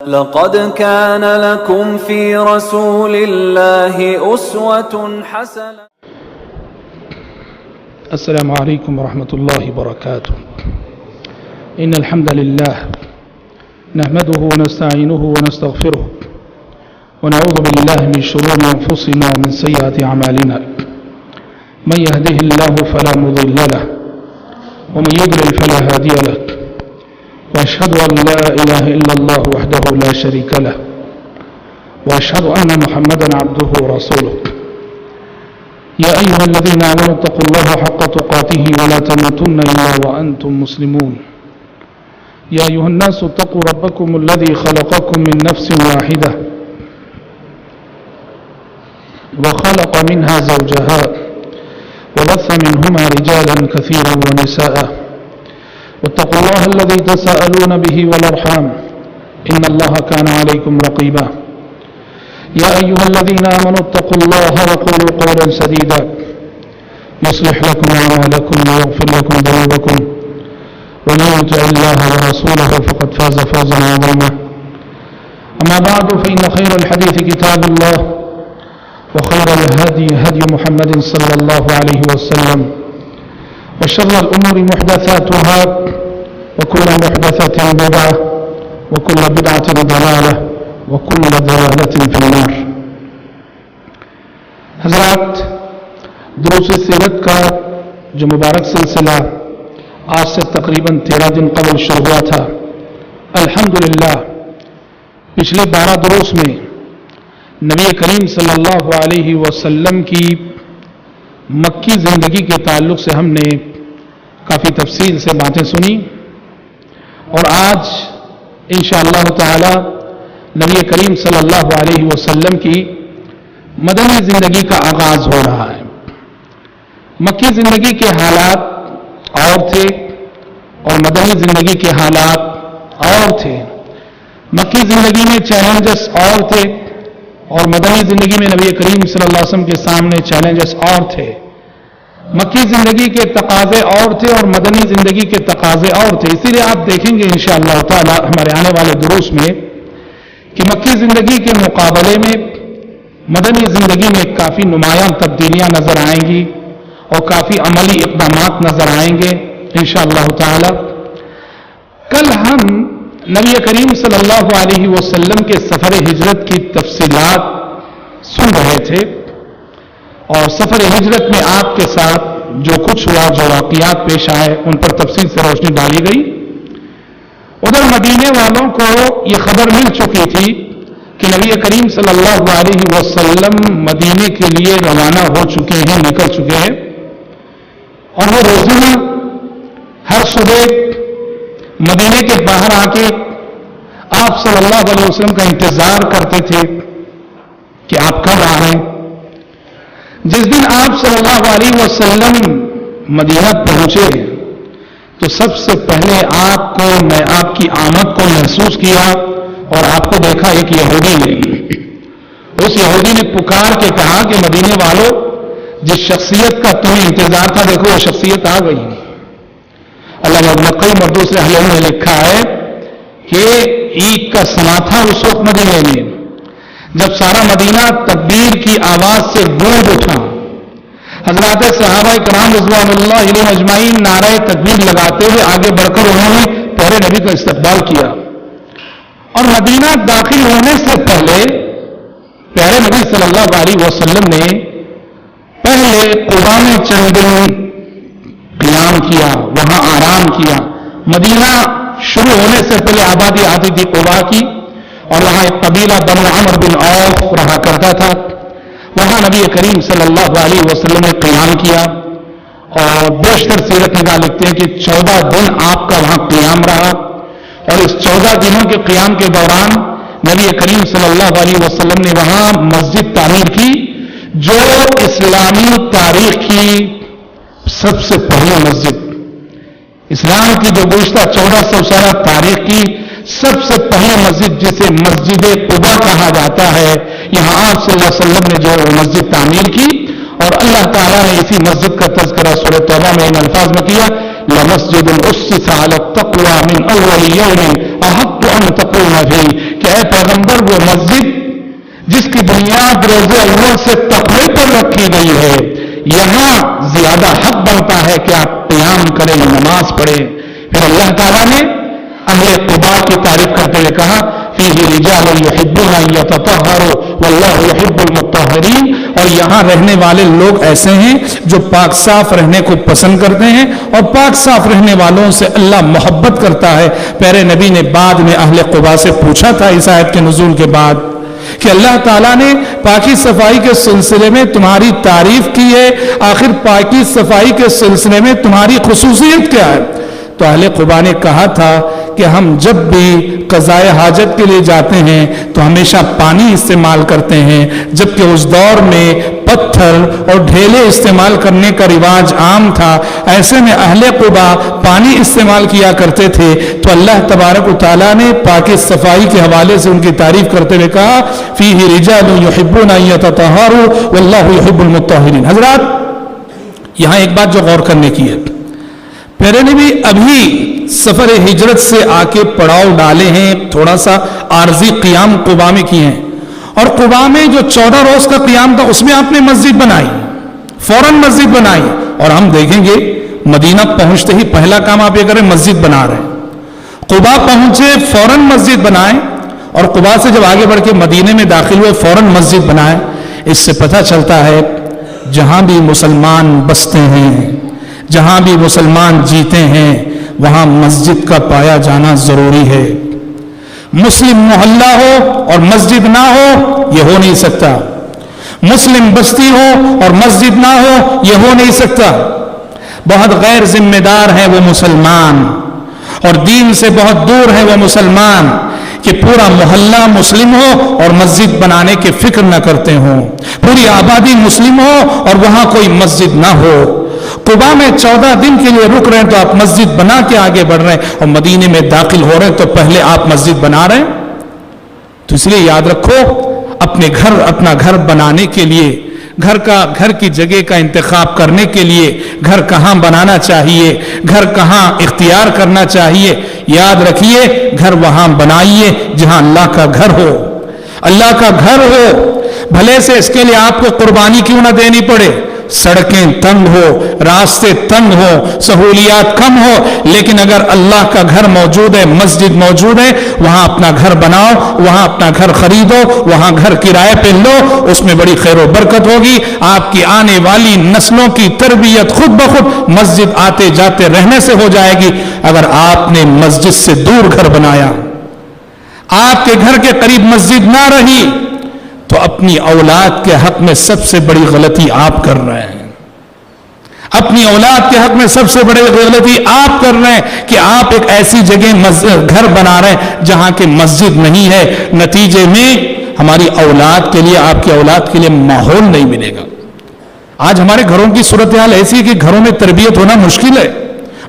لقد كان لكم في رسول الله أسوة حسنة. السلام عليكم ورحمة الله وبركاته. إن الحمد لله نحمده ونستعينه ونستغفره ونعوذ بالله من شرور أنفسنا ومن سيئات أعمالنا. من يهده الله فلا مضل له ومن يضلل فلا هادي له، وأشهد أن لا إله إلا الله وحده لا شريك له، وأشهد أن محمدا عبده ورسوله. يا أيها الذين آمنوا اتقوا الله حق تقاته ولا تموتن إلا وأنتم مسلمون. يا أيها الناس اتقوا ربكم الذي خلقكم من نفس واحدة وخلق منها زوجها وبث منهما رجالا كثيرا ونساء، واتقوا الله الذي تساءلون به والأرحام إن الله كان عليكم رقيبا. يا أيها الذين آمنوا اتقوا الله وقولوا قولا سديدا يصلح لكم أعمالكم ويغفر لكم ذنوبكم، ومن يطع الله ورسوله فقد فاز فوزا عظيما. أما بعد، فإن خير الحديث كتاب الله، وخير الهدي هدي محمد صلى الله عليه وسلم، وشر الأمور محدثاتها، وكل محدثة بدعة، وكل بدعة ضلالة، وكل ضلالة في النار. حضرات، دروس سیرت کا جو مبارک سلسلہ آج سے تقریباً 13 دن قبل شروع ہوا تھا، الحمدللہ پچھلے 12 دروس میں نبی کریم صلی اللہ علیہ وسلم کی مکی زندگی کے تعلق سے ہم نے کافی تفصیل سے باتیں سنی، اور آج انشاءاللہ تعالی نبی کریم صلی اللہ علیہ وسلم کی مدنی زندگی کا آغاز ہو رہا ہے۔ مکی زندگی کے حالات اور تھے اور مدنی زندگی کے حالات اور تھے۔ مکی زندگی میں چیلنجز اور تھے اور مدنی زندگی میں نبی کریم صلی اللہ علیہ وسلم کے سامنے چیلنجز اور تھے۔ مکی زندگی کے تقاضے اور تھے اور مدنی زندگی کے تقاضے اور تھے۔ اسی لیے آپ دیکھیں گے انشاءاللہ تعالی ہمارے آنے والے دروس میں کہ مکی زندگی کے مقابلے میں مدنی زندگی میں کافی نمایاں تبدیلیاں نظر آئیں گی اور کافی عملی اقدامات نظر آئیں گے انشاءاللہ تعالی۔ کل ہم نبی کریم صلی اللہ علیہ وسلم کے سفر ہجرت کی تفصیلات سن رہے تھے، اور سفر ہجرت میں آپ کے ساتھ جو کچھ ہوا، جو واقعات پیش آئے، ان پر تفصیل سے روشنی ڈالی گئی۔ ادھر مدینے والوں کو یہ خبر مل چکی تھی کہ نبی کریم صلی اللہ علیہ وسلم مدینے کے لیے روانہ ہو چکے ہیں، نکل چکے ہیں، اور وہ روزانہ ہر صبح مدینے کے باہر آ کے آپ صلی اللہ علیہ وسلم کا انتظار کرتے تھے کہ آپ کب آ رہے ہیں۔ جس دن آپ صلی اللہ علیہ وسلم مدینہ پہنچے تو سب سے پہلے میں آپ کی آمد کو محسوس کیا اور آپ کو دیکھا ایک یہودی نے۔ اس یہودی نے پکار کے کہا کہ مدینے والوں، جس شخصیت کا تمہیں انتظار تھا، دیکھو وہ شخصیت آ گئی۔ علامہ ابن قیم اور دوسرے اہل علم نے لکھا ہے کہ عید کا سما تھا اس وقت مدینے میں، جب سارا مدینہ تکبیر کی آواز سے گونج اٹھا۔ حضرات صحابہ کرام رضوان اللہ علیہم اجمعین نعرہ تکبیر لگاتے ہوئے آگے بڑھ کر انہوں نے پیارے نبی کا استقبال کیا، اور مدینہ داخل ہونے سے پہلے پیارے نبی صلی اللہ علیہ وسلم نے پہلے قباء میں چند دن قیام کیا، وہاں آرام کیا۔ مدینہ شروع ہونے سے پہلے آبادی آتی تھی قباء کی، اور وہاں ایک قبیلہ بنو عمرو بن عوف رہا کرتا تھا۔ وہاں نبی کریم صلی اللہ علیہ وسلم نے قیام کیا، اور بیشتر سیرت نگار لکھتے ہیں کہ 14 دن آپ کا وہاں قیام رہا، اور اس 14 دنوں کے قیام کے دوران نبی کریم صلی اللہ علیہ وسلم نے وہاں مسجد تعمیر کی، جو اسلامی تاریخ کی سب سے پہلی مسجد، اسلام کی جو گزشتہ 1400 سالہ تاریخ کی سب سے پہلی مسجد، جسے مسجد قباء کہا جاتا ہے، یہاں آپ صلی اللہ علیہ وسلم نے جو مسجد تعمیر کی، اور اللہ تعالیٰ نے اسی مسجد کا تذکرہ سورہ توبہ میں ان الفاظ میں کیا، لمسجد اسس علی التقوى من اول یوم احق ان تقوم فیہ، کہ اے پیغمبر وہ مسجد جس کی بنیاد روز اول سے تقوی پر رکھی گئی ہے، یہاں زیادہ حق بنتا ہے کہ آپ قیام کریں، نماز پڑھیں۔ پھر اللہ تعالیٰ نے اہل قباء کی تعریف کرتے ہوئے کہا فیہ رجال یحبون ان یتطہروا واللہ یحب المطہرین، اور یہاں رہنے والے لوگ ایسے ہیں جو پاک صاف رہنے کو پسند کرتے ہیں، اور پاک صاف رہنے والوں سے اللہ محبت کرتا ہے۔ پیارے نبی نے بعد میں اہل قباء سے پوچھا تھا اس آیت کے نزول کے بعد کہ اللہ تعالیٰ نے پاکی صفائی کے سلسلے میں تمہاری تعریف کی ہے، آخر پاکی صفائی کے سلسلے میں تمہاری خصوصیت کیا ہے؟ تو اہل قباء نے کہا تھا کہ ہم جب بھی قضاء حاجت کے لیے جاتے ہیں تو ہمیشہ پانی استعمال کرتے ہیں، جبکہ اس دور میں پتھر اور ڈھیلے استعمال کرنے کا رواج عام تھا۔ ایسے میں اہل قباء پانی استعمال کیا کرتے تھے، تو اللہ تبارک و تعالیٰ نے پاک صفائی کے حوالے سے ان کی تعریف کرتے ہوئے کہا فیہ رجال یحبون ان یتطہروا واللہ یحب المطہرین۔ حضرات یہاں ایک بات جو غور کرنے کی ہے، پیارے نبی ابھی سفر ہجرت سے آ کے پڑاؤ ڈالے ہیں، تھوڑا سا عارضی قیام قباء میں کیے ہیں، اور قباء میں جو 14 روز کا قیام تھا اس میں آپ نے مسجد بنائی، فوراً مسجد بنائی، اور ہم دیکھیں گے مدینہ پہنچتے ہی پہلا کام آپ یہ کریں مسجد بنا رہے ہیں۔ قباء پہنچے فوراً مسجد بنائے، اور قباء سے جب آگے بڑھ کے مدینے میں داخل ہوئے فوراً مسجد بنائے۔ اس سے پتہ چلتا ہے جہاں بھی مسلمان بستے ہیں، جہاں بھی مسلمان جیتے ہیں، وہاں مسجد کا پایا جانا ضروری ہے۔ مسلم محلہ ہو اور مسجد نہ ہو یہ ہو نہیں سکتا، مسلم بستی ہو اور مسجد نہ ہو یہ ہو نہیں سکتا۔ بہت غیر ذمہ دار ہیں وہ مسلمان، اور دین سے بہت دور ہیں وہ مسلمان کہ پورا محلہ مسلم ہو اور مسجد بنانے کی فکر نہ کرتے ہوں، پوری آبادی مسلم ہو اور وہاں کوئی مسجد نہ ہو۔ قباء میں 14 دن کے لیے رک رہے ہیں تو آپ مسجد بنا کے آگے بڑھ رہے ہیں، اور مدینے میں داخل ہو رہے ہیں تو پہلے آپ مسجد بنا رہے ہیں۔ تو اس لیے یاد رکھو اپنا گھر بنانے کے لیے، گھر کی جگہ کا انتخاب کرنے کے لیے، گھر کہاں بنانا چاہیے، گھر کہاں اختیار کرنا چاہیے، یاد رکھیے گھر وہاں بنائیے جہاں اللہ کا گھر ہو، اللہ کا گھر ہو، بھلے سے اس کے لیے آپ کو قربانی کیوں نہ دینی پڑے، سڑکیں تنگ ہو، راستے تنگ ہو، سہولیات کم ہو، لیکن اگر اللہ کا گھر موجود ہے، مسجد موجود ہے، وہاں اپنا گھر بناؤ، وہاں اپنا گھر خریدو، وہاں گھر کرائے پہ لو، اس میں بڑی خیر و برکت ہوگی۔ آپ کی آنے والی نسلوں کی تربیت خود بخود مسجد آتے جاتے رہنے سے ہو جائے گی۔ اگر آپ نے مسجد سے دور گھر بنایا، آپ کے گھر کے قریب مسجد نہ رہی، تو اپنی اولاد کے حق میں سب سے بڑی غلطی آپ کر رہے ہیں، اپنی اولاد کے حق میں سب سے بڑی غلطی آپ کر رہے ہیں کہ آپ ایک ایسی جگہ گھر بنا رہے ہیں جہاں کہ مسجد نہیں ہے، نتیجے میں ہماری اولاد کے لیے، آپ کی اولاد کے لیے ماحول نہیں ملے گا۔ آج ہمارے گھروں کی صورتحال ایسی ہے کہ گھروں میں تربیت ہونا مشکل ہے،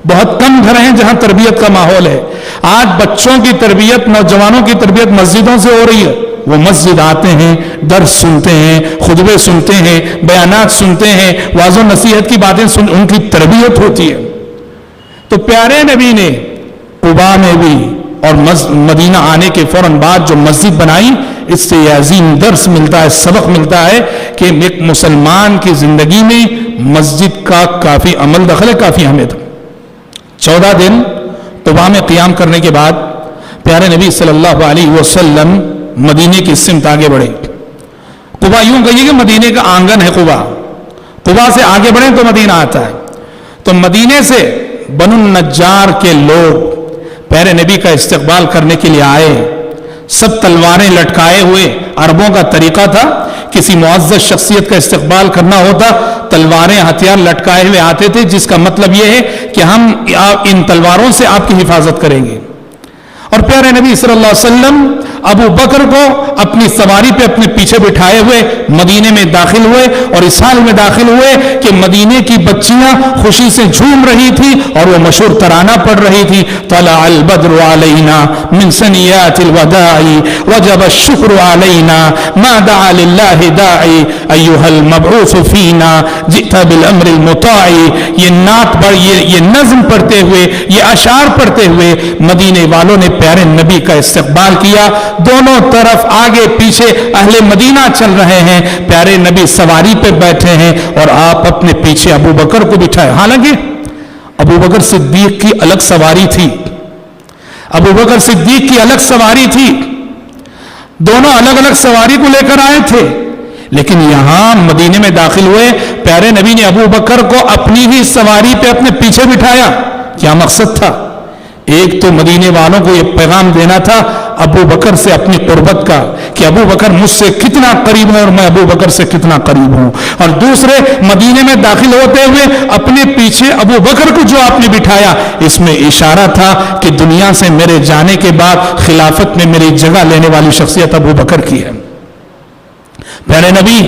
بہت کم گھر ہیں جہاں تربیت کا ماحول ہے۔ آج بچوں کی تربیت، نوجوانوں کی تربیت مسجدوں سے ہو رہی ہے، وہ مسجد آتے ہیں، درس سنتے ہیں، خطبے سنتے ہیں، بیانات سنتے ہیں، واعظ و نصیحت کی باتیں ان کی تربیت ہوتی ہے۔ تو پیارے نبی نے قباء میں بھی اور مدینہ آنے کے فوراً بعد جو مسجد بنائی، اس سے یہ عظیم درس ملتا ہے، سبق ملتا ہے کہ ایک مسلمان کی زندگی میں مسجد کا کافی عمل دخل ہے، کافی اہمیت ہے۔ 14 دن قباء میں قیام کرنے کے بعد پیارے نبی صلی اللہ علیہ وسلم مدینے کی سمت آگے بڑھے۔ قباء یوں کہیے کہ مدینے کا آنگن ہے قباء سے آگے بڑھیں تو مدینہ آتا ہے۔ تو مدینے سے بنو النجار کے لوگ پیارے نبی کا استقبال کرنے کے لیے آئے، سب تلواریں لٹکائے ہوئے۔ عربوں کا طریقہ تھا، کسی معزز شخصیت کا استقبال کرنا ہوتا تلواریں ہتھیار لٹکائے ہوئے آتے تھے، جس کا مطلب یہ ہے کہ ہم ان تلواروں سے آپ کی حفاظت کریں گے۔ اور پیارے نبی صلی اللہ علیہ وسلم ابو بکر کو اپنی سواری پہ اپنے پیچھے بٹھائے ہوئے مدینے میں داخل ہوئے، اور اس حال میں داخل ہوئے کہ مدینے کی بچیاں خوشی سے جھوم رہی تھی اور وہ مشہور ترانہ پڑھ رہی تھی، طلع البدر علینا من ثنیات الوداع وجب الشکر علینا ما دعا للہ داعی ایہا المبعوث فینا جئت بالامر المطاع۔ یہ نعت پڑھ، یہ نظم پڑھتے ہوئے، یہ اشعار پڑھتے ہوئے مدینے والوں نے پیارے نبی کا استقبال کیا۔ دونوں طرف آگے پیچھے اہل مدینہ چل رہے ہیں، پیارے نبی سواری پہ بیٹھے ہیں اور آپ اپنے پیچھے ابو بکر کو بٹھائے. حالانکہ ابو بکر صدیق کی الگ سواری تھی، ابو بکر صدیق کی الگ سواری تھی، دونوں الگ الگ سواری کو لے کر آئے تھے، لیکن یہاں مدینے میں داخل ہوئے، پیارے نبی نے ابو بکر کو اپنی ہی سواری پہ اپنے پیچھے بٹھایا. کیا مقصد تھا؟ ایک تو مدینے والوں کو یہ پیغام دینا تھا ابو بکر سے اپنی قربت کا، کہ ابو بکر مجھ سے کتنا قریب ہے اور میں ابو بکر سے کتنا قریب ہوں، اور دوسرے مدینے میں داخل ہوتے ہوئے اپنے پیچھے ابو بکر کو جو آپ نے بٹھایا، اس میں اشارہ تھا کہ دنیا سے میرے جانے کے بعد خلافت میں میری جگہ لینے والی شخصیت ابو بکر کی ہے. پیارے نبی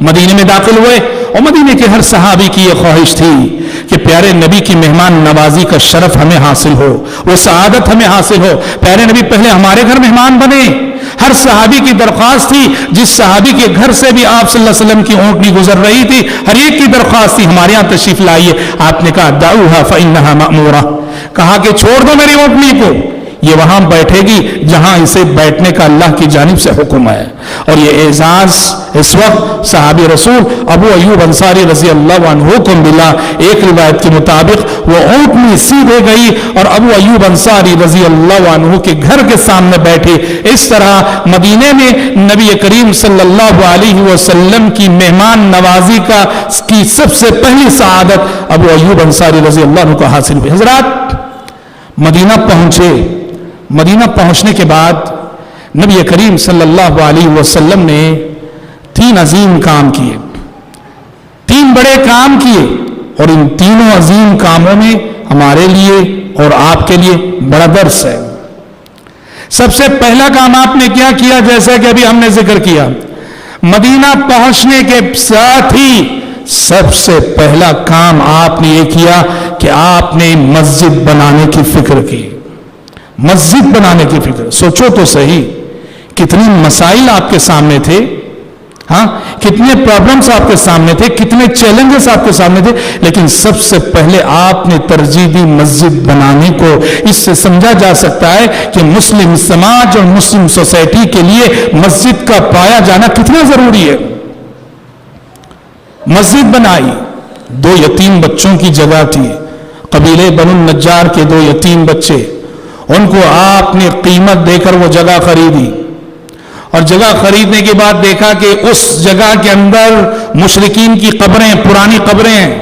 مدینے میں داخل ہوئے اور مدینے کے ہر صحابی کی یہ خواہش تھی کہ پیارے نبی کی مہمان نوازی کا شرف ہمیں حاصل ہو، وہ سعادت ہمیں حاصل ہو. پیارے نبی پہلے ہمارے گھر مہمان بنے. ہر صحابی کی درخواست تھی، جس صحابی کے گھر سے بھی آپ صلی اللہ علیہ وسلم کی اونٹنی گزر رہی تھی، ہر ایک کی درخواست تھی ہمارے ہاں تشریف لائیے. آپ نے کہا دعوها فإنها مأمورة، کہا کہ چھوڑ دو میری اونٹنی کو، یہ وہاں بیٹھے گی جہاں اسے بیٹھنے کا اللہ کی جانب سے حکم ہے. اور یہ اعزاز اس وقت صحابی رسول ابو ایوب انصاری رضی اللہ عنہ کو ملا. ایک روایت کے مطابق وہ اونٹنی سیدھے گئی اور ابو ایوب انصاری رضی اللہ عنہ کے گھر کے سامنے بیٹھے. اس طرح مدینے میں نبی کریم صلی اللہ علیہ وسلم کی مہمان نوازی کی سب سے پہلی سعادت ابو ایوب انصاری رضی اللہ عنہ کو حاصل ہوئی. حضرات مدینہ پہنچے. مدینہ پہنچنے کے بعد نبی کریم صلی اللہ علیہ وسلم نے 3 عظیم کام کیے، 3 بڑے کام کیے، اور ان تینوں عظیم کاموں میں ہمارے لیے اور آپ کے لیے بڑا درس ہے. سب سے پہلا کام آپ نے کیا کیا؟ جیسا کہ ابھی ہم نے ذکر کیا، مدینہ پہنچنے کے ساتھ ہی سب سے پہلا کام آپ نے یہ کیا کہ آپ نے مسجد بنانے کی فکر کی. مسجد بنانے کی فکر. سوچو تو صحیح کتنے مسائل آپ کے سامنے تھے، ہاں کتنے پرابلمز آپ کے سامنے تھے، کتنے چیلنجز آپ کے سامنے تھے، لیکن سب سے پہلے آپ نے ترجیح دی مسجد بنانے کو. اس سے سمجھا جا سکتا ہے کہ مسلم سماج اور مسلم سوسائٹی کے لیے مسجد کا پایا جانا کتنا ضروری ہے. مسجد بنائی. 2 یتیم بچوں کی جگہ تھی، قبیلے بنو النجار کے 2 یتیم بچے، ان کو آپ نے قیمت دے کر وہ جگہ خریدی، اور جگہ خریدنے کے بعد دیکھا کہ اس جگہ کے اندر مشرکین کی قبریں، پرانی قبریں ہیں.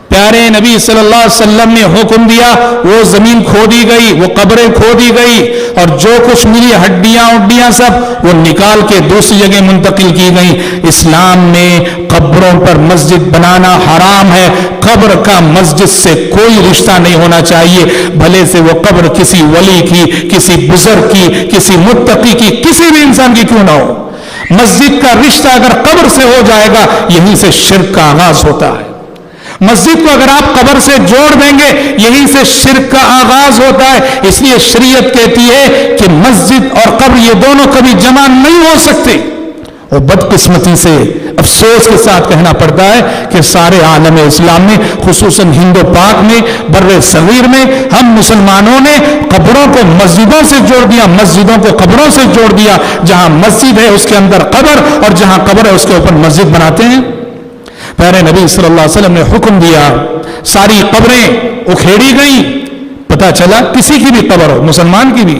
پیارے نبی صلی اللہ علیہ وسلم نے حکم دیا، وہ زمین کھودی گئی، وہ قبریں کھودی گئی، اور جو کچھ ملی ہڈیاں سب وہ نکال کے دوسری جگہ منتقل کی گئی. اسلام میں قبروں پر مسجد بنانا حرام ہے. قبر کا مسجد سے کوئی رشتہ نہیں ہونا چاہیے، بھلے سے وہ قبر کسی ولی کی، کسی بزرگ کی، کسی متقی کی، کسی بھی انسان کی کیوں نہ ہو. مسجد کا رشتہ اگر قبر سے ہو جائے گا، یہیں سے شرک کا آغاز ہوتا ہے. مسجد کو اگر آپ قبر سے جوڑ دیں گے، یہیں سے شرک کا آغاز ہوتا ہے. اس لیے شریعت کہتی ہے کہ مسجد اور قبر یہ دونوں کبھی جمع نہیں ہو سکتے. اور بدقسمتی سے افسوس کے ساتھ کہنا پڑتا ہے کہ سارے عالم اسلام میں، خصوصاً ہند و پاک میں، بر صغیر میں، ہم مسلمانوں نے قبروں کو مسجدوں سے جوڑ دیا، مسجدوں کو قبروں سے جوڑ دیا. جہاں مسجد ہے اس کے اندر قبر، اور جہاں قبر ہے اس کے اوپر مسجد بناتے ہیں. پیارے نبی صلی اللہ علیہ وسلم نے حکم دیا، ساری قبریں اکھیڑی گئیں. پتہ چلا کسی کی بھی قبر ہو، مسلمان کی بھی،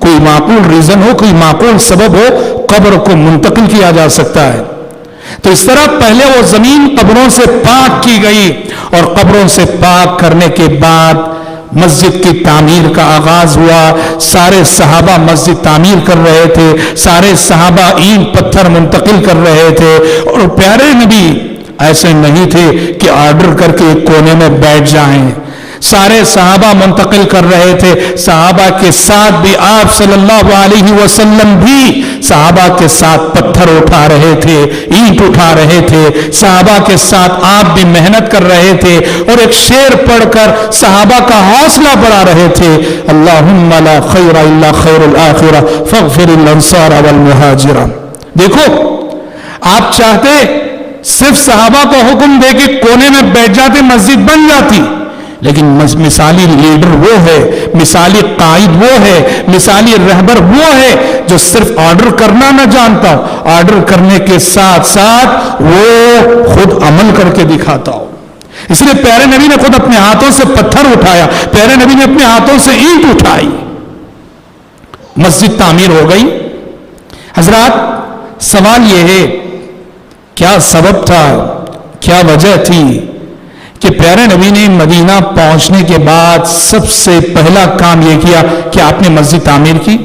کوئی معقول ریزن ہو، کوئی معقول سبب ہو، قبر کو منتقل کیا جا سکتا ہے. تو اس طرح پہلے وہ زمین قبروں سے پاک کی گئی، اور قبروں سے پاک کرنے کے بعد مسجد کی تعمیر کا آغاز ہوا. سارے صحابہ مسجد تعمیر کر رہے تھے، سارے صحابہ اینٹ پتھر منتقل کر رہے تھے. اور پیارے نبی ایسے نہیں تھے کہ آرڈر کر کے ایک کونے میں بیٹھ جائیں. سارے صحابہ منتقل کر رہے تھے. صحابہ کے ساتھ بھی آپ صلی اللہ علیہ وسلم بھی صحابہ کے ساتھ پتھر اٹھا رہے تھے، اینٹ اٹھا رہے تھے. صحابہ کے ساتھ آپ بھی محنت کر رہے تھے، اور ایک شعر پڑھ کر صحابہ کا حوصلہ بڑھا رہے تھے. اللہم لا خیر الا خیر الآخرہ فاغفر الانصار والمہاجرہ. دیکھو آپ چاہتے صرف صحابہ کو حکم دے کے کونے میں بیٹھ جاتے، مسجد بن جاتی، لیکن مثالی لیڈر وہ ہے، مثالی قائد وہ ہے، مثالی رہبر وہ ہے جو صرف آرڈر کرنا نہ جانتا ہو، آرڈر کرنے کے ساتھ ساتھ وہ خود عمل کر کے دکھاتا ہو۔ اس لیے پیارے نبی نے خود اپنے ہاتھوں سے پتھر اٹھایا، پیارے نبی نے اپنے ہاتھوں سے اینٹ اٹھائی، مسجد تعمیر ہو گئی۔ حضرات سوال یہ ہے کیا سبب تھا، کیا وجہ تھی کہ پیارے نبی نے مدینہ پہنچنے کے بعد سب سے پہلا کام یہ کیا کہ آپ نے مسجد تعمیر کی؟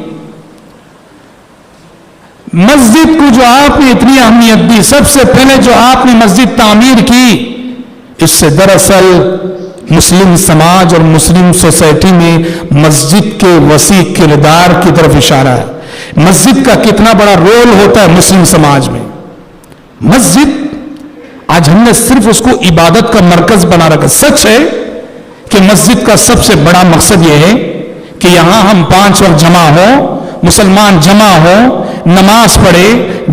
مسجد کو جو آپ نے اتنی اہمیت دی، سب سے پہلے جو آپ نے مسجد تعمیر کی، اس سے دراصل مسلم سماج اور مسلم سوسائٹی میں مسجد کے وسیع کردار کی طرف اشارہ ہے۔ مسجد کا کتنا بڑا رول ہوتا ہے مسلم سماج میں۔ مسجد آج ہم نے صرف اس کو عبادت کا مرکز بنا رکھا۔ سچ ہے کہ مسجد کا سب سے بڑا مقصد یہ ہے کہ یہاں ہم 5 وقت جمع ہوں، مسلمان جمع ہوں، نماز پڑھے،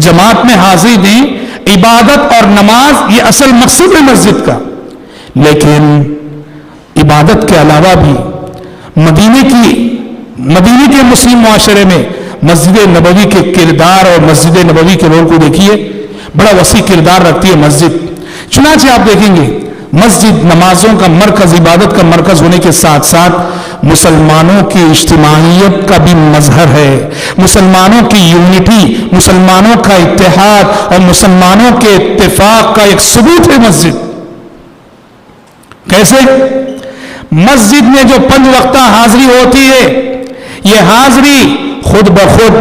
جماعت میں حاضری دیں۔ عبادت اور نماز یہ اصل مقصد ہے مسجد کا، لیکن عبادت کے علاوہ بھی مدینے کے مسلم معاشرے میں مسجد نبوی کے کردار اور مسجد نبوی کے رول کو دیکھیے، بڑا وسیع کردار رکھتی ہے مسجد۔ چنانچہ آپ دیکھیں گے مسجد نمازوں کا مرکز، عبادت کا مرکز ہونے کے ساتھ ساتھ مسلمانوں کی اجتماعیت کا بھی مظہر ہے، مسلمانوں کی یونٹی، مسلمانوں کا اتحاد اور مسلمانوں کے اتفاق کا ایک ثبوت ہے مسجد۔ کیسے؟ مسجد میں جو 5 وقتہ حاضری ہوتی ہے، یہ حاضری خود بخود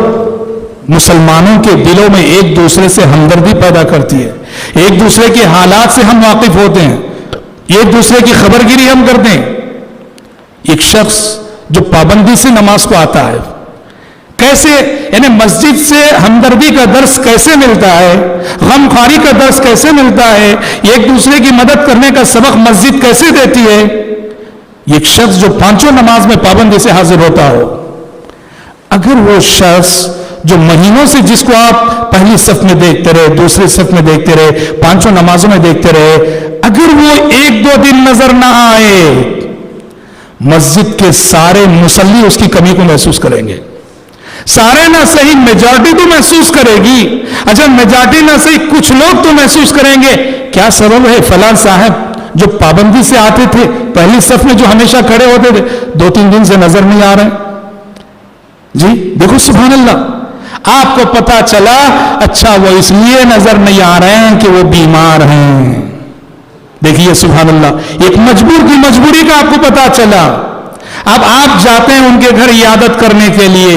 مسلمانوں کے دلوں میں ایک دوسرے سے ہمدردی پیدا کرتی ہے، ایک دوسرے کے حالات سے ہم واقف ہوتے ہیں، ایک دوسرے کی خبر گیری ہم کرتے ہیں۔ ایک شخص جو پابندی سے نماز کو آتا ہے، کیسے یعنی مسجد سے ہمدردی کا درس کیسے ملتا ہے، غم خواری کا درس کیسے ملتا ہے، ایک دوسرے کی مدد کرنے کا سبق مسجد کیسے دیتی ہے۔ ایک شخص جو 5 نماز میں پابندی سے حاضر ہوتا ہو، اگر وہ شخص جو مہینوں سے جس کو آپ پہلی صف میں دیکھتے رہے، دوسری صف میں دیکھتے رہے، 5 نمازوں میں دیکھتے رہے، اگر وہ 1-2 دن نظر نہ آئے، مسجد کے سارے مصلی اس کی کمی کو محسوس کریں گے۔ سارے نہ صحیح میجارٹی تو محسوس کرے گی، اچھا میجارٹی نہ صحیح کچھ لوگ تو محسوس کریں گے۔ کیا سبب ہے؟ فلاں صاحب جو پابندی سے آتے تھے، پہلی صف میں جو ہمیشہ کھڑے ہوتے تھے، 2-3 دن سے نظر نہیں آ رہے۔ جی دیکھو سبحان اللہ، آپ کو پتا چلا اچھا وہ اس لیے نظر نہیں آ رہے ہیں کہ وہ بیمار ہیں۔ دیکھیے سبحان اللہ، ایک مجبور کی مجبوری کا آپ کو پتا چلا۔ اب آپ جاتے ہیں ان کے گھر عیادت کرنے کے لیے،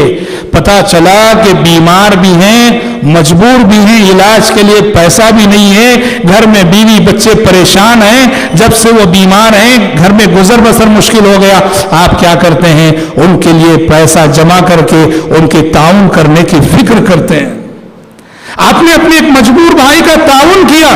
پتا چلا کہ بیمار بھی ہیں، مجبور بھی ہیں، علاج کے لیے پیسہ بھی نہیں ہے، گھر میں بیوی بچے پریشان ہیں، جب سے وہ بیمار ہیں گھر میں گزر بسر مشکل ہو گیا۔ آپ کیا کرتے ہیں؟ ان کے لیے پیسہ جمع کر کے ان کے تعاون کرنے کی فکر کرتے ہیں۔ آپ نے اپنے ایک مجبور بھائی کا تعاون کیا،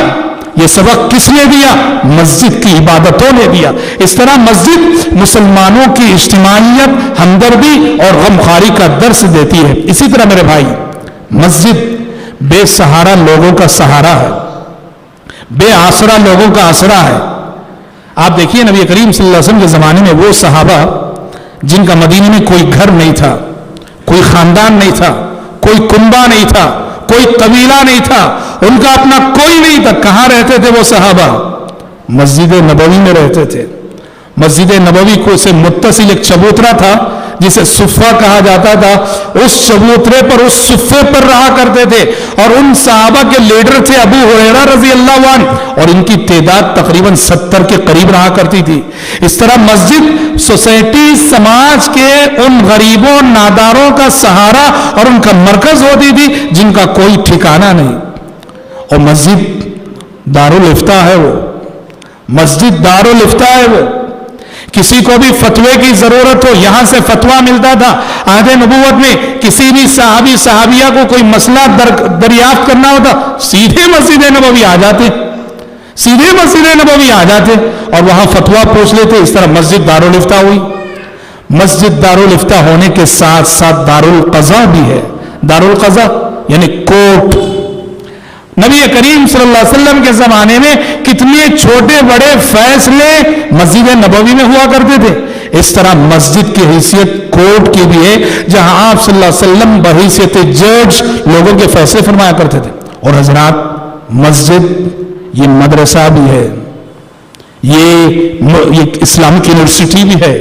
یہ سبق کس نے دیا؟ مسجد کی عبادتوں نے دیا۔ اس طرح مسجد مسلمانوں کی اجتماعیت، ہمدردی اور غمخواری کا درس دیتی ہے۔ اسی طرح میرے بھائی، مسجد بے سہارا لوگوں کا سہارا ہے، بے آسرا لوگوں کا آسرا ہے۔ آپ دیکھیے نبی کریم صلی اللہ علیہ وسلم کے زمانے میں وہ صحابہ جن کا مدینے میں کوئی گھر نہیں تھا، کوئی خاندان نہیں تھا، کوئی کنبہ نہیں تھا، کوئی قبیلہ نہیں تھا، ان کا اپنا کوئی نہیں تھا، کہاں رہتے تھے وہ صحابہ؟ مسجد نبوی میں رہتے تھے۔ مسجد نبوی کو سے متصل ایک چبوترا تھا جسے صفہ کہا جاتا تھا، اس چبوترے پر، اس صفے پر رہا کرتے تھے، اور ان صحابہ کے لیڈر تھے ابو ہریرہ رضی اللہ عنہ، اور ان کی تعداد تقریباً 70 کے قریب رہا کرتی تھی۔ اس طرح مسجد سوسائٹی، سماج کے ان غریبوں ناداروں کا سہارا اور ان کا مرکز ہوتی تھی جن کا کوئی ٹھکانہ نہیں۔ اور مسجد دارالفتاء ہے، وہ مسجد دارالفتاء ہے، وہ کسی کو بھی فتوے کی ضرورت ہو یہاں سے فتویٰ ملتا تھا۔ عہد نبوت میں کسی بھی صحابی صحابیہ کو کوئی مسئلہ دریافت کرنا ہوتا، سیدھے مسجد نبوی آ جاتے، سیدھے مسجد نبوی آ جاتے اور وہاں فتویٰ پوچھ لیتے۔ اس طرح مسجد دارالفتاء ہوئی۔ مسجد دارالفتاء ہونے کے ساتھ ساتھ دارالقضاء بھی ہے۔ دارالقضاء یعنی کورٹ۔ نبی کریم صلی اللہ علیہ وسلم کے زمانے میں کتنے چھوٹے بڑے فیصلے مسجد نبوی میں ہوا کرتے تھے. اس طرح مسجد کی حیثیت کورٹ کی بھی ہے جہاں آپ صلی اللہ علیہ وسلم بحیثیت جج لوگوں کے فیصلے فرمایا کرتے تھے. اور حضرات مسجد یہ مدرسہ بھی ہے, یہ اسلامک یونیورسٹی بھی ہے,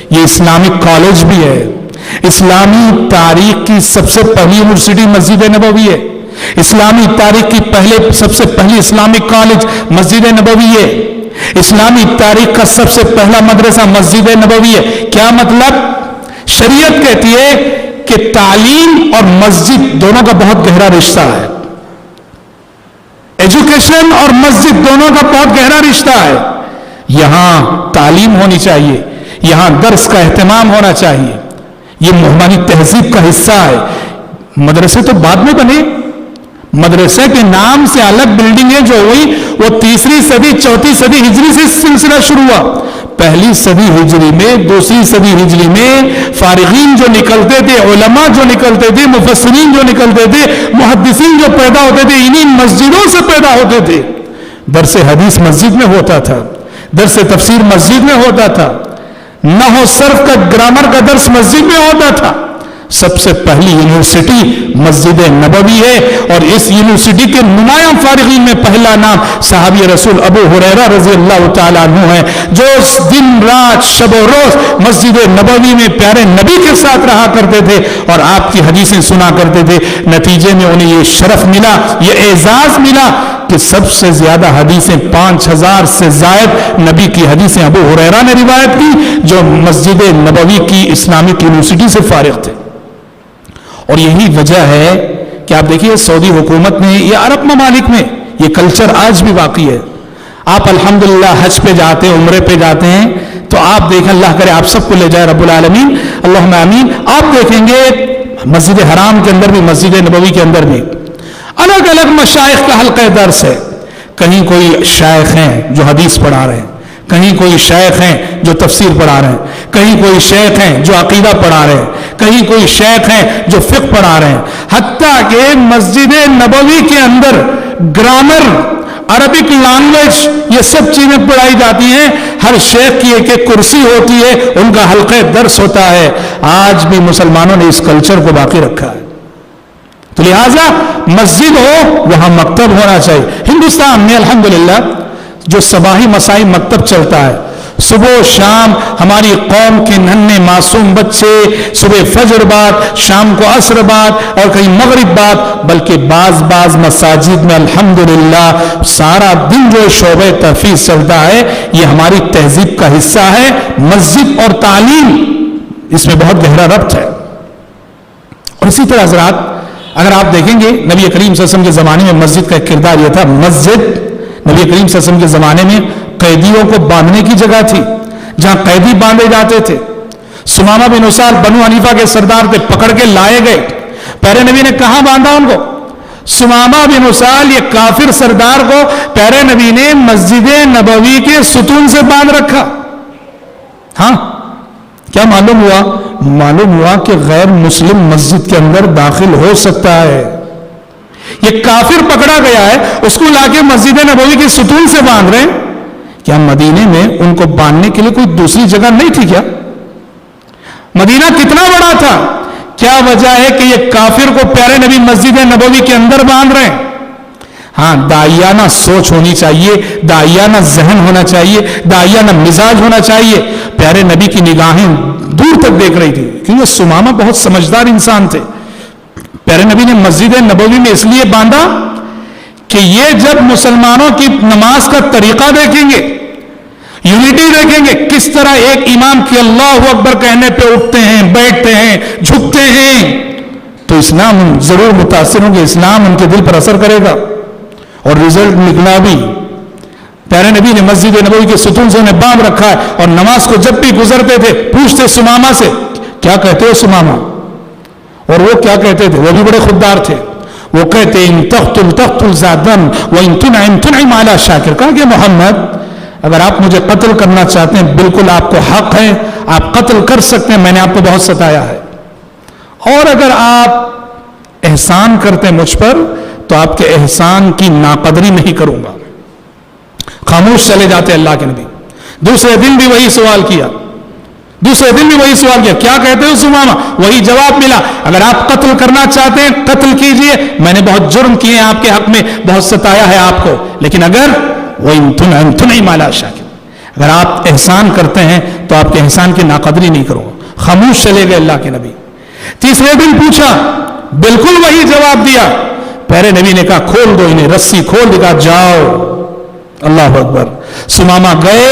یہ اسلامک کالج بھی ہے. اسلامی تاریخ کی سب سے پہلی یونیورسٹی مسجد نبوی ہے. اسلامی تاریخ کی سب سے پہلی اسلامک کالج مسجد نبوی ہے. اسلامی تاریخ کا سب سے پہلا مدرسہ مسجد نبوی ہے. کیا مطلب؟ شریعت کہتی ہے کہ تعلیم اور مسجد دونوں کا بہت گہرا رشتہ ہے. ایجوکیشن اور مسجد دونوں کا بہت گہرا رشتہ ہے. یہاں تعلیم ہونی چاہیے, یہاں درس کا اہتمام ہونا چاہیے. یہ ہماری تہذیب کا حصہ ہے. مدرسے تو بعد میں بنے, مدرسے کے نام سے الگ بلڈنگیں جو ہوئی وہ 3ری صدی 4تھی صدی ہجری سے سلسلہ شروع ہوا. پہلی صدی ہجری میں, 2ری صدی ہجری میں فارغین جو نکلتے تھے, علماء جو نکلتے تھے, مفسرین جو نکلتے تھے, محدثین جو پیدا ہوتے تھے, انہی مسجدوں سے پیدا ہوتے تھے. درس حدیث مسجد میں ہوتا تھا, درس تفسیر مسجد میں ہوتا تھا, نحو صرف کا گرامر کا درس مسجد میں ہوتا تھا. سب سے پہلی یونیورسٹی مسجد نبوی ہے, اور اس یونیورسٹی کے نمایاں فارغین میں پہلا نام صحابی رسول ابو ہریرہ رضی اللہ تعالیٰ عنہ ہے, جو دن رات شب و روز مسجد نبوی میں پیارے نبی کے ساتھ رہا کرتے تھے اور آپ کی حدیثیں سنا کرتے تھے. نتیجے میں انہیں یہ شرف ملا, یہ اعزاز ملا کہ سب سے زیادہ حدیثیں 5000 سے زائد نبی کی حدیثیں ابو ہریرہ نے روایت کی, جو مسجد نبوی کی اسلامک یونیورسٹی سے فارغ تھے. اور یہی وجہ ہے کہ آپ دیکھیے سعودی حکومت میں یا عرب ممالک میں یہ کلچر آج بھی باقی ہے. آپ الحمدللہ حج پہ جاتے ہیں, عمرے پہ جاتے ہیں, تو آپ دیکھیں, اللہ کرے آپ سب کو لے جائے رب العالمین, اللہم آمین. آپ دیکھیں گے مسجد حرام کے اندر بھی, مسجد نبوی کے اندر بھی الگ الگ مشائخ کا حلقہ درس ہے. کہیں کوئی شیخ ہیں جو حدیث پڑھا رہے ہیں, کہیں کوئی شیخ ہیں جو تفسیر پڑھا رہے ہیں, کہیں کوئی شیخ ہیں جو عقیدہ پڑھا رہے ہیں, کہیں کوئی شیخ ہیں جو فقہ پڑھا رہے ہیں. حتیٰ کہ مسجد نبوی کے اندر گرامر, عربک لینگویج, یہ سب چیزیں پڑھائی جاتی ہیں. ہر شیخ کی ایک ایک کرسی ہوتی ہے, ان کا حلقہ درس ہوتا ہے. آج بھی مسلمانوں نے اس کلچر کو باقی رکھا ہے. تو لہٰذا مسجد ہو وہاں مکتب ہونا چاہیے. ہندوستان میں الحمدللہ جو صباحی مسائی مکتب چلتا ہے, صبح و شام ہماری قوم کے ننھے معصوم بچے صبح فجر بعد, شام کو عصر بعد اور کہیں مغرب بعد, بلکہ بعض مساجد میں الحمدللہ سارا دن جو شعبہ تحفیظ چلتا ہے, یہ ہماری تہذیب کا حصہ ہے. مسجد اور تعلیم اس میں بہت گہرا ربط ہے. اور اسی طرح حضرات اگر آپ دیکھیں گے نبی کریم صلی اللہ علیہ وسلم کے زمانے میں مسجد کا ایک کردار یہ تھا. مسجد نبی کریم صلی اللہ علیہ وسلم کے زمانے میں قیدیوں کو باندھنے کی جگہ تھی, جہاں قیدی باندھے جاتے تھے. سمامہ بن اسال بنو حنیفہ کے سردار تھے, پکڑ کے لائے گئے. پیارے نبی نے کہاں باندھا ان کو؟ سمامہ بن اسال یہ کافر سردار کو پیارے نبی نے مسجد نبوی کے ستون سے باندھ رکھا. ہاں, کیا معلوم ہوا؟ معلوم ہوا کہ غیر مسلم مسجد کے اندر داخل ہو سکتا ہے. یہ کافر پکڑا گیا ہے, اس کو لا کے مسجد نبوی کے ستون سے باندھ رہے ہیں. کیا مدینے میں ان کو باندھنے کے لیے کوئی دوسری جگہ نہیں تھی کیا؟ مدینہ کتنا بڑا تھا, کیا وجہ ہے کہ یہ کافر کو پیارے نبی مسجد نبوی کے اندر باندھ رہے ہیں؟ ہاں, داعیانہ سوچ ہونی چاہیے, داعیانہ ذہن ہونا چاہیے, داعیانہ مزاج ہونا چاہیے. پیارے نبی کی نگاہیں دور تک دیکھ رہی تھی, کیونکہ سمامہ بہت سمجھدار انسان تھے. پیارے نبی نے مسجد نبوی میں اس لیے باندھا کہ یہ جب مسلمانوں کی نماز کا طریقہ دیکھیں گے, یونٹی دیکھیں گے, کس طرح ایک امام کی اللہ اکبر کہنے پہ اٹھتے ہیں, بیٹھتے ہیں, جھکتے ہیں, تو اسلام ضرور متاثر ہوں گے, اسلام ان کے دل پر اثر کرے گا. اور رزلٹ نکلا بھی. پیارے نبی نے مسجد نبوی کے ستون سے انہیں باندھ رکھا ہے, اور نماز کو جب بھی گزرتے تھے پوچھتے سمامہ سے, کیا کہتے ہو سمامہ؟ اور وہ کیا کہتے تھے؟ وہ بھی بڑے خوددار تھے. وہ کہتے ان تقتل زادن وان تنعم علی شاکر. کہا کہ محمد اگر آپ مجھے قتل کرنا چاہتے ہیں بالکل آپ کو حق ہے, آپ قتل کر سکتے ہیں, میں نے آپ کو بہت ستایا ہے. اور اگر آپ احسان کرتے ہیں مجھ پر تو آپ کے احسان کی ناقدری نہیں کروں گا. خاموش چلے جاتے اللہ کے نبی. دوسرے دن بھی وہی سوال کیا, کیا کہتے ہو سمامہ؟ وہی جواب ملا, اگر آپ قتل کرنا چاہتے ہیں قتل کیجئے, میں نے بہت جرم کیے ہیں آپ کے حق میں, بہت ستایا ہے آپ کو, لیکن اگر اگر آپ احسان کرتے ہیں تو آپ کے احسان کی ناقدری نہیں کرو. خاموش چلے گئے اللہ کے نبی. تیسرے دن پوچھا, بالکل وہی جواب دیا. پیارے نبی نے کہا کھول دو انہیں, رسی کھول دے, کہا جاؤ. اللہ اکبر. سمامہ گئے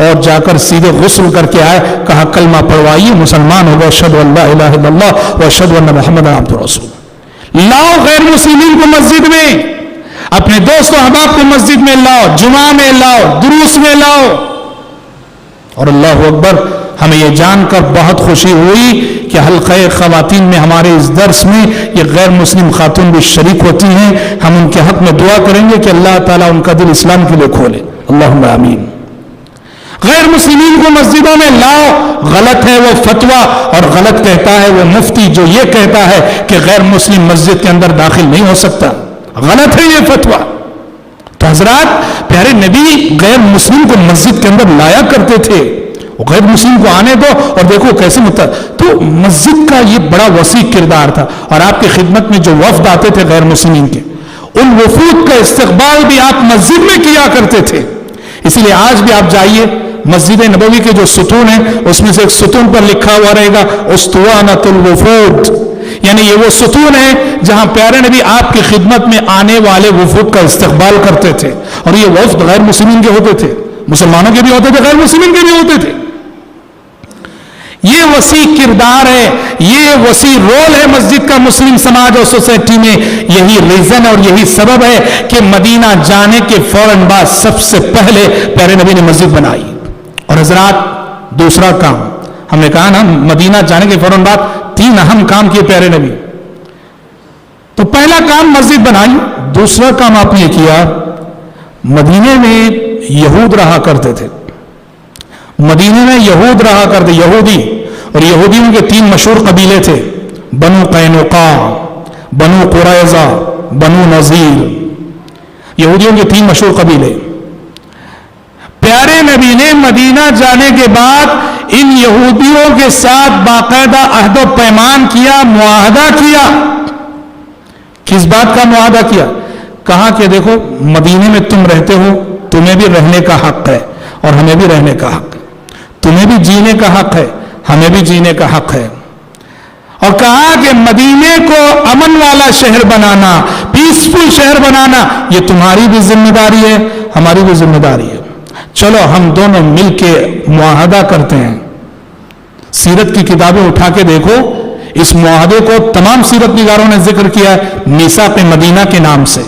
اور جا کر سیدھے غسل کر کے آئے, کہا کلمہ پڑھوائیے, مسلمان ہو گئے, اشہدو ان لا الہ الا اللہ و اشہدو ان محمد عبدہ رسول. لاؤ غیر مسلمین کو مسجد میں, اپنے دوست و احباب کو مسجد میں لاؤ, جمعہ میں لاؤ, دروس میں لاؤ. اور اللہ اکبر, ہمیں یہ جان کر بہت خوشی ہوئی کہ حلقہ خواتین میں ہمارے اس درس میں یہ غیر مسلم خاتون بھی شریک ہوتی ہیں. ہم ان کے حق میں دعا کریں گے کہ اللہ تعالیٰ ان کا دل اسلام کے لیے کھولے. اللہم آمین. غیر مسلمین کو مسجدوں میں لاؤ. غلط ہے وہ فتویٰ, اور غلط کہتا ہے وہ مفتی جو یہ کہتا ہے کہ غیر مسلم مسجد کے اندر داخل نہیں ہو سکتا. غلط ہے یہ فتویٰ. تو حضرات, پیارے نبی غیر مسلم کو مسجد کے اندر لایا کرتے تھے. وہ غیر مسلم کو آنے دو, اور دیکھو کیسے تو مسجد کا یہ بڑا وسیع کردار تھا. اور آپ کی خدمت میں جو وفد آتے تھے غیر مسلمین کے, ان وفود کا استقبال بھی آپ مسجد میں کیا کرتے تھے. اسی لیے آج بھی آپ جائیے, مسجد نبوی کے جو ستون ہیں اس میں سے ایک ستون پر لکھا ہوا رہے گا اسطوانۃ الوفود, یعنی یہ وہ ستون ہے جہاں پیارے نبی آپ کی خدمت میں آنے والے وفود کا استقبال کرتے تھے. اور یہ وفد غیر مسلمین کے ہوتے تھے, مسلمانوں کے بھی ہوتے تھے, غیر مسلمین کے بھی ہوتے تھے. یہ وسیع کردار ہے, یہ وسیع رول ہے مسجد کا مسلم سماج اور سوسائٹی میں. یہی ریزن اور یہی سبب ہے کہ مدینہ جانے کے فوراً بعد سب سے پہلے پیارے نبی نے مسجد بنائی. اور حضرات, دوسرا کام ہم نے کہا نا, مدینہ جانے کے فوراً بعد 3 اہم کام کیے پیارے نبی. تو پہلا کام مسجد بنائی. دوسرا کام آپ نے کیا, مدینے میں یہود رہا کرتے تھے. مدینے میں یہود رہا کرتے, یہودی. اور یہودیوں کے 3 مشہور قبیلے تھے, بنو قینقاع, بنو قریظہ, بنو نذیر. یہودیوں کے 3 مشہور قبیلے. پیارے نبی نے مدینہ جانے کے بعد ان یہودیوں کے ساتھ باقاعدہ عہد و پیمان کیا, معاہدہ کیا. کس بات کا معاہدہ کیا؟ کہا کہ دیکھو مدینے میں تم رہتے ہو, تمہیں بھی رہنے کا حق ہے اور ہمیں بھی رہنے کا حق ہے. تمہیں بھی جینے کا حق ہے, ہمیں بھی جینے کا حق ہے. اور کہا کہ مدینے کو امن والا شہر بنانا, پیسفل شہر بنانا, یہ تمہاری بھی ذمہ داری ہے, ہماری بھی ذمہ داری ہے. چلو ہم دونوں مل کے معاہدہ کرتے ہیں. سیرت کی کتابیں اٹھا کے دیکھو, اس معاہدے کو تمام سیرت نگاروں نے ذکر کیا ہے میثاق مدینہ کے نام سے,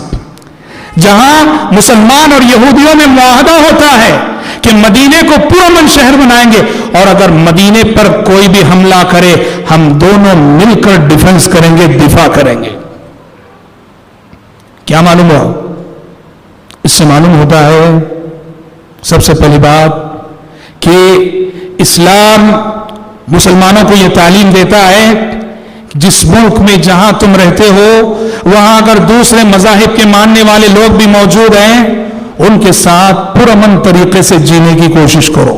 جہاں مسلمان اور یہودیوں میں معاہدہ ہوتا ہے کہ مدینے کو پرامن شہر بنائیں گے, اور اگر مدینے پر کوئی بھی حملہ کرے ہم دونوں مل کر ڈیفنس کریں گے, دفاع کریں گے. کیا معلوم ہوا؟ اس سے معلوم ہوتا ہے سب سے پہلی بات کہ اسلام مسلمانوں کو یہ تعلیم دیتا ہے جس ملک میں جہاں تم رہتے ہو وہاں اگر دوسرے مذاہب کے ماننے والے لوگ بھی موجود ہیں, ان کے ساتھ پرامن طریقے سے جینے کی کوشش کرو.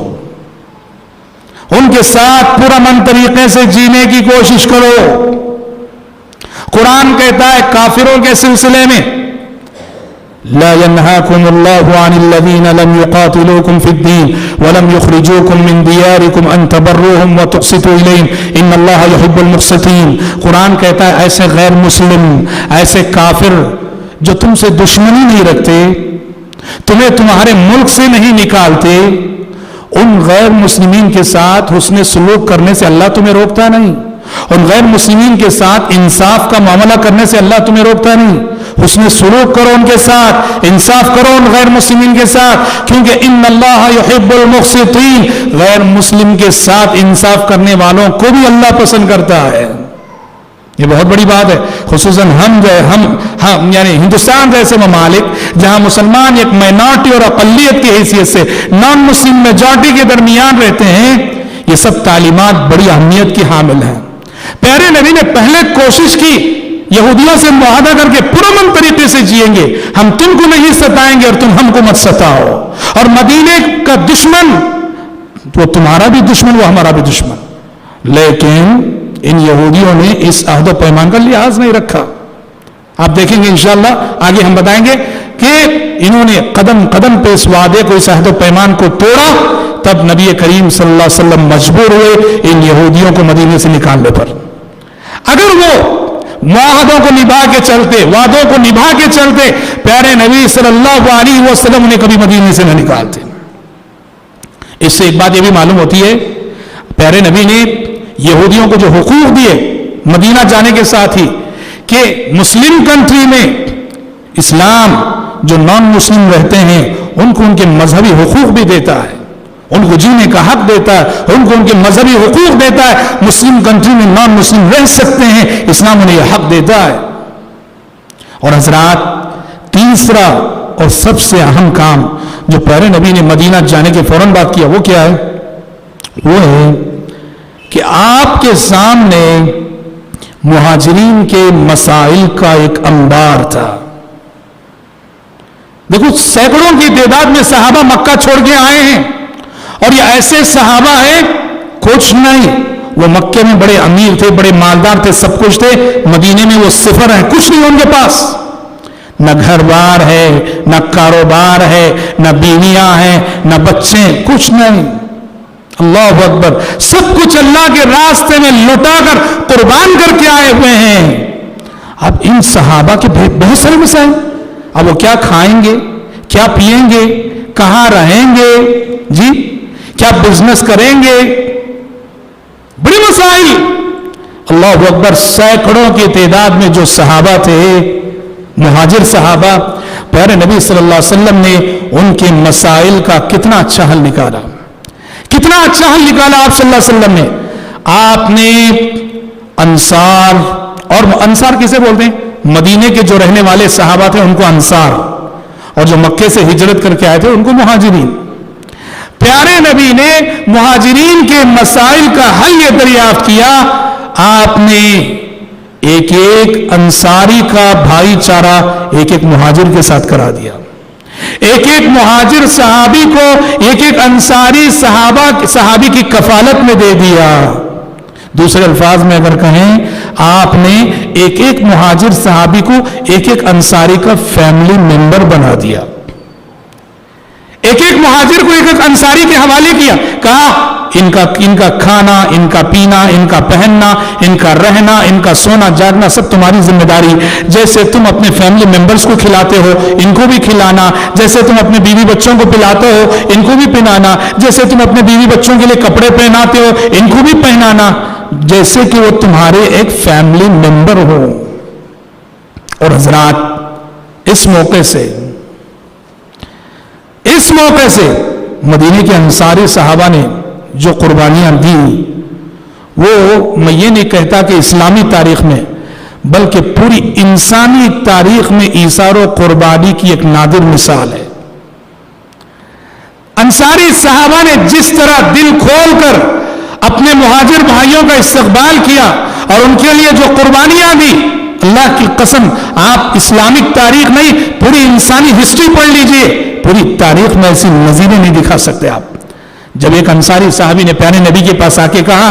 ان کے ساتھ پرامن طریقے سے جینے کی کوشش کرو. قرآن کہتا ہے کافروں کے سلسلے میں, لا ينهاكم الله عن الذين لم يقاتلوكم في الدين ولم يخرجوكم من دياركم ان تبروهم وتقسطوا اليهم ان الله يحب المقسطين. قرآن کہتا ہے ایسے غیر مسلم, ایسے کافر جو تم سے دشمنی نہیں رکھتے, تمہیں تمہارے ملک سے نہیں نکالتے, ان غیر مسلمین کے ساتھ حسن سلوک کرنے سے اللہ تمہیں روکتا نہیں. ان غیر مسلمین کے ساتھ انصاف کا معاملہ کرنے سے اللہ تمہیں روکتا نہیں. حسن سلوک کرو ان کے ساتھ, انصاف کرو ان غیر مسلمین کے ساتھ, کیونکہ ان اللہ یحب المقسطین, غیر مسلم کے ساتھ انصاف کرنے والوں کو بھی اللہ پسند کرتا ہے. یہ بہت بڑی بات ہے, خصوصاً ہم یعنی ہندوستان جیسے ممالک جہاں مسلمان ایک مائنورٹی اور اقلیت کی حیثیت سے نان مسلم میجورٹی کے درمیان رہتے ہیں. یہ سب تعلیمات بڑی اہمیت کی حامل ہیں. پیارے نبی نے پہلے کوشش کی یہودیوں سے معاہدہ کر کے پرامن طریقے سے جئیں گے, ہم تم کو نہیں ستائیں گے اور تم ہم کو مت ستاؤ. اور مدینے کا دشمن وہ تمہارا بھی دشمن, وہ ہمارا بھی دشمن. لیکن ان یہودیوں نے اس عہد و پیمان کا لحاظ نہیں رکھا. آپ دیکھیں گے انشاءاللہ آگے ہم بتائیں گے کہ انہوں نے قدم قدم پہ اس وعدے کو, اس عہد و پیمان کو توڑا. تب نبی کریم صلی اللہ علیہ وسلم مجبور ہوئے ان یہودیوں کو مدینے سے نکالنے پر. اگر وہ معاہدوں کو نبھا کے چلتے, وعدوں کو نبھا کے چلتے, پیارے نبی صلی اللہ علیہ وسلم انہیں کبھی مدینے سے نہ نکالتے. اس سے ایک بات یہ بھی معلوم ہوتی ہے, پیارے نبی نے یہودیوں کو جو حقوق دیے مدینہ جانے کے ساتھ ہی, کہ مسلم کنٹری میں اسلام جو نان مسلم رہتے ہیں ان کو ان کے مذہبی حقوق بھی دیتا ہے, ان کو جینے کا حق دیتا ہے, ان کو ان کے مذہبی حقوق دیتا ہے. مسلم کنٹری میں نان مسلم رہ سکتے ہیں, اسلام انہیں یہ حق دیتا ہے. اور حضرات, تیسرا اور سب سے اہم کام جو پیارے نبی نے مدینہ جانے کے فوراً بات کیا, وہ کیا ہے؟ وہ ہے کہ آپ کے سامنے مہاجرین کے مسائل کا ایک انبار تھا. دیکھو, سینکڑوں کی تعداد میں صحابہ مکہ چھوڑ کے آئے ہیں, اور یہ ایسے صحابہ ہیں کچھ نہیں, وہ مکے میں بڑے امیر تھے, بڑے مالدار تھے, سب کچھ تھے. مدینے میں وہ صفر ہیں, کچھ نہیں ان کے پاس, نہ گھر بار ہے, نہ کاروبار ہے, نہ بیویاں ہیں, نہ بچے, کچھ نہیں. اللہ اکبر, سب کچھ اللہ کے راستے میں لٹا کر قربان کر کے آئے ہوئے ہیں. اب ان صحابہ کے بہت سارے مسائل, اب وہ کیا کھائیں گے, کیا پیئیں گے, کہاں رہیں گے, جی کیا بزنس کریں گے, بڑے مسائل. اللہ اکبر, سینکڑوں کی تعداد میں جو صحابہ تھے, مہاجر صحابہ, پیارے نبی صلی اللہ علیہ وسلم نے ان کے مسائل کا کتنا اچھا حل نکالا, کتنا اچھا حل نکالا آپ صلی اللہ علیہ وسلم نے. آپ نے انصار, اور انصار کسے بولتے ہیں؟ مدینے کے جو رہنے والے صحابہ تھے ان کو انصار, اور جو مکے سے ہجرت کر کے آئے تھے ان کو مہاجرین. پیارے نبی نے مہاجرین کے مسائل کا حل یہ دریافت کیا, آپ نے ایک ایک انصاری کا بھائی چارہ ایک ایک مہاجر کے ساتھ کرا دیا. ایک ایک مہاجر صحابی کو ایک ایک انصاری صحابی کی کفالت میں دے دیا. دوسرے الفاظ میں اگر کہیں, آپ نے ایک ایک مہاجر صحابی کو ایک ایک انصاری کا فیملی ممبر بنا دیا. ایک ایک مہاجر کو ایک ایک انصاری کے حوالے کیا, کہا ان کا کھانا, ان کا پینا, ان کا پہننا, ان کا رہنا, ان کا سونا جاگنا سب تمہاری ذمہ داری. جیسے تم اپنے فیملی ممبرز کو کھلاتے ہو ان کو بھی کھلانا, جیسے تم اپنے بیوی بچوں کو پلاتے ہو ان کو بھی پلانا, جیسے تم اپنے بیوی بچوں کے لیے کپڑے پہناتے ہو ان کو بھی پہنانا, جیسے کہ وہ تمہارے ایک فیملی ممبر ہو. اور حضرات, اس موقع سے مدینے کے انصاری صحابہ نے جو قربانیاں دی, وہ میں یہ نہیں کہتا کہ اسلامی تاریخ میں بلکہ پوری انسانی تاریخ میں ایثار و قربانی کی ایک نادر مثال ہے. انصاری صحابہ نے جس طرح دل کھول کر اپنے مہاجر بھائیوں کا استقبال کیا اور ان کے لیے جو قربانیاں دی, اللہ کی قسم آپ اسلامک تاریخ نہیں پوری انسانی ہسٹری پڑھ لیجئے, پوری تاریخ میں ایسی نظیریں نہیں دکھا سکتے آپ. جب ایک انصاری صحابی نے پیارے نبی کے پاس آ کے کہا,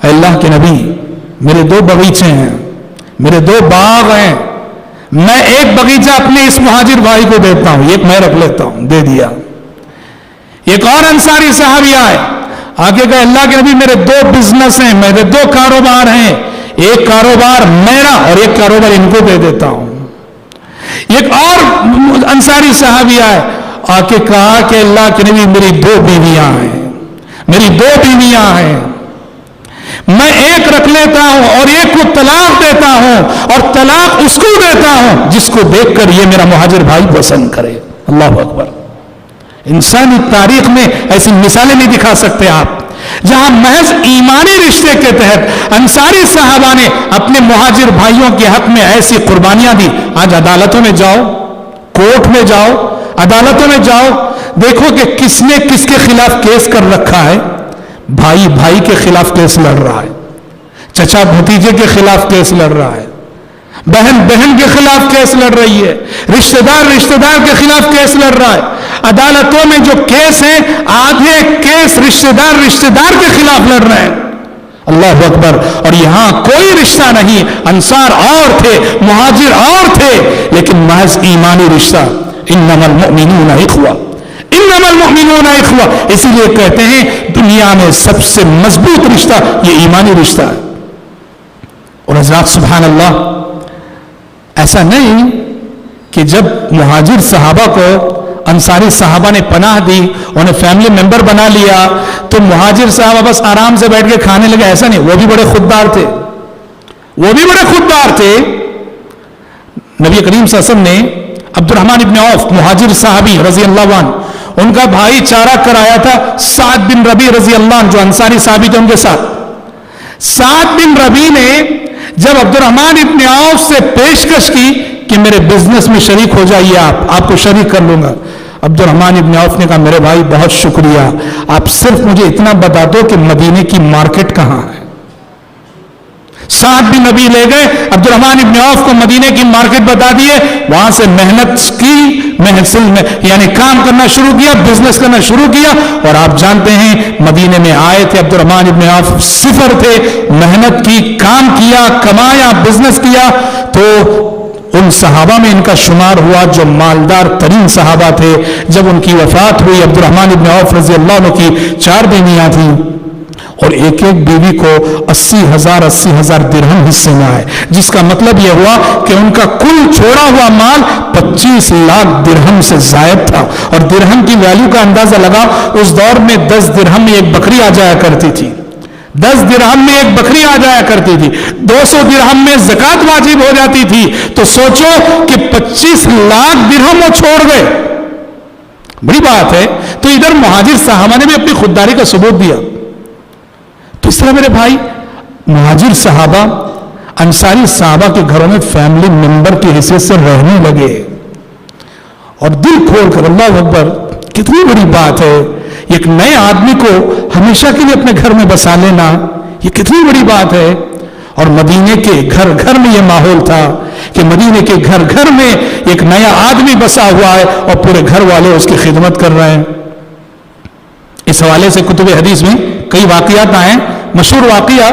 اے اللہ کے نبی, میرے 2 باغیچے ہیں, میرے 2 باغ ہیں, میں ایک باغیچہ اپنے اس مہاجر بھائی کو دیتا ہوں, ایک میں رکھ لیتا ہوں. دے دیا. ایک اور انصاری صحابی آئے, آگے کہا, اللہ کے نبی میرے 2 بزنس ہیں, میرے 2 کاروبار ہیں, ایک کاروبار میرا اور ایک کاروبار ان کو دے دیتا ہوں. ایک اور انصاری صحابی آئے, آ کے کہا کہ اللہ کے نبی میری 2 بیویاں ہیں, میری 2 بیویاں ہیں, میں ایک رکھ لیتا ہوں اور ایک کو طلاق دیتا ہوں, اور طلاق اس کو دیتا ہوں جس کو دیکھ کر یہ میرا مہاجر بھائی پسند کرے. اللہ اکبر. انسانی تاریخ میں ایسی مثالیں نہیں دکھا سکتے آپ, جہاں محض ایمانی رشتے کے تحت انصاری صحابہ نے اپنے مہاجر بھائیوں کے حق میں ایسی قربانیاں دی. آج عدالتوں میں جاؤ, کورٹ میں جاؤ, عدالتوں میں جاؤ, دیکھو کہ کس نے کس کے خلاف کیس کر رکھا ہے. بھائی بھائی کے خلاف کیس لڑ رہا ہے, چچا بھتیجے کے خلاف کیس لڑ رہا ہے. بہن بہن کے خلاف کیس لڑ رہی ہے، رشتہ دار کے خلاف کیس لڑ رہا ہے. عدالتوں میں جو کیس ہیں، آدھے کیس رشتہ دار کے خلاف لڑ رہے ہیں. اللہ اکبر. اور یہاں کوئی رشتہ نہیں، انصار اور تھے، مہاجر اور تھے، لیکن محض ایمانی رشتہ. انما المؤمنون اخوہ، انما المؤمنون اخوہ. اسی لیے کہتے ہیں دنیا میں سب سے مضبوط رشتہ یہ ایمانی رشتہ ہے. اور حضرات سبحان اللہ، ایسا نہیں کہ جب مہاجر صحابہ کو انصاری صحابہ نے پناہ دی، انہیں فیملی ممبر بنا لیا، تو مہاجر صحابہ بس آرام سے بیٹھ کے کھانے لگے. ایسا نہیں، وہ بھی بڑے خوددار تھے، نبی کریم صلی اللہ علیہ وسلم نے عبد الرحمن ابن عوف مہاجر صحابی رضی اللہ عنہ، ان کا بھائی چارہ کرایا تھا سعد بن ربیع رضی اللہ عنہ، جو انصاری صحابی تھے ان کے ساتھ. سعد بن ربیع نے جب عبد الرحمن ابن عوف سے پیشکش کی کہ میرے بزنس میں شریک ہو جائیے، آپ کو شریک کر لوں گا، عبد الرحمن ابن عوف نے کہا میرے بھائی بہت شکریہ، آپ صرف مجھے اتنا بتا دو کہ مدینے کی مارکیٹ کہاں ہے. سعد بن ربیع لے گئے، عبد الرحمن ابن عوف کو مدینے کی مارکیٹ بتا دیے، وہاں سے محنت کی، یعنی کام کرنا شروع کیا، بزنس کرنا شروع کیا. اور آپ جانتے ہیں مدینے میں آئے تھے عبد الرحمن ابن عوف، صفر تھے، محنت کی، کام کیا، کمایا، بزنس کیا، تو ان صحابہ میں ان کا شمار ہوا جو مالدار ترین صحابہ تھے. جب ان کی وفات ہوئی، عبد الرحمن ابن عوف رضی اللہ عنہ کی 4 بیویاں تھیں، اور ایک ایک بیوی کو 80,000 درہم حصے میں آئے، جس کا مطلب یہ ہوا کہ ان کا کل چھوڑا ہوا مال 25 لاکھ درہم سے زائد تھا. اور درہم کی ویلیو کا اندازہ لگا، اس دور میں 10 درہم میں ایک بکری آ جایا کرتی تھی، 10 درہم میں ایک بکری آ جایا کرتی تھی، 200 درہم میں زکوٰۃ واجب ہو جاتی تھی. تو سوچو کہ 25 لاکھ درہم وہ چھوڑ گئے، بڑی بات ہے. تو ادھر مہاجر صحابہ نے بھی اپنی خودداری کا ثبوت دیا. تو اس طرح میرے بھائی مہاجر صحابہ انصاری صحابہ کے گھروں میں فیملی ممبر کی حیثیت سے رہنے لگے، اور دل کھول کر، اللہ اکبر، کتنی بڑی بات ہے. ایک نئے آدمی کو ہمیشہ کے لیے اپنے گھر میں بسا لینا، یہ کتنی بڑی بات ہے. اور مدینے کے گھر گھر میں یہ ماحول تھا کہ مدینے کے گھر گھر میں ایک نیا آدمی بسا ہوا ہے اور پورے گھر والے اس کی خدمت کر رہے ہیں. اس حوالے سے کتب حدیث میں کئی واقعات آئے ہیں. مشہور واقعہ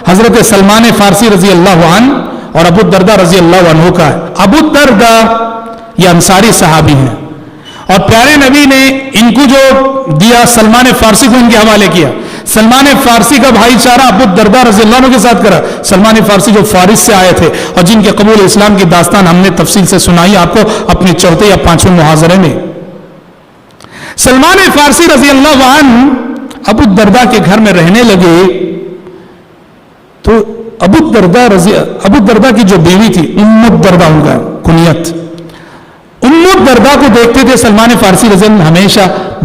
حضرت سلمان فارسی رضی اللہ عنہ اور ابو الدرداء رضی اللہ عنہ کا ہے. ابو الدرداء یہ انصاری صحابی ہیں، اور پیارے نبی نے ان کو جو دیا سلمان فارسی کو ان کے حوالے کیا. سلمان فارسی کا بھائی چارہ ابو الدرداء رضی اللہ عنہ کے ساتھ کرا. سلمان فارسی جو فارس سے آئے تھے اور جن کے قبول اسلام کی داستان ہم نے تفصیل سے سنائی آپ کو اپنے 4 یا 5ویں محاضرے میں. سلمان فارسی رضی اللہ عنہ ابو الدرداء کے گھر میں رہنے لگے. تو ابو الدرداء کی جو بیوی تھی ام الدرداء، ان کا کنیت، ام الدرداء کو دیکھتے تھے سلمان فارسی رضی اللہ عنہ ہمیشہ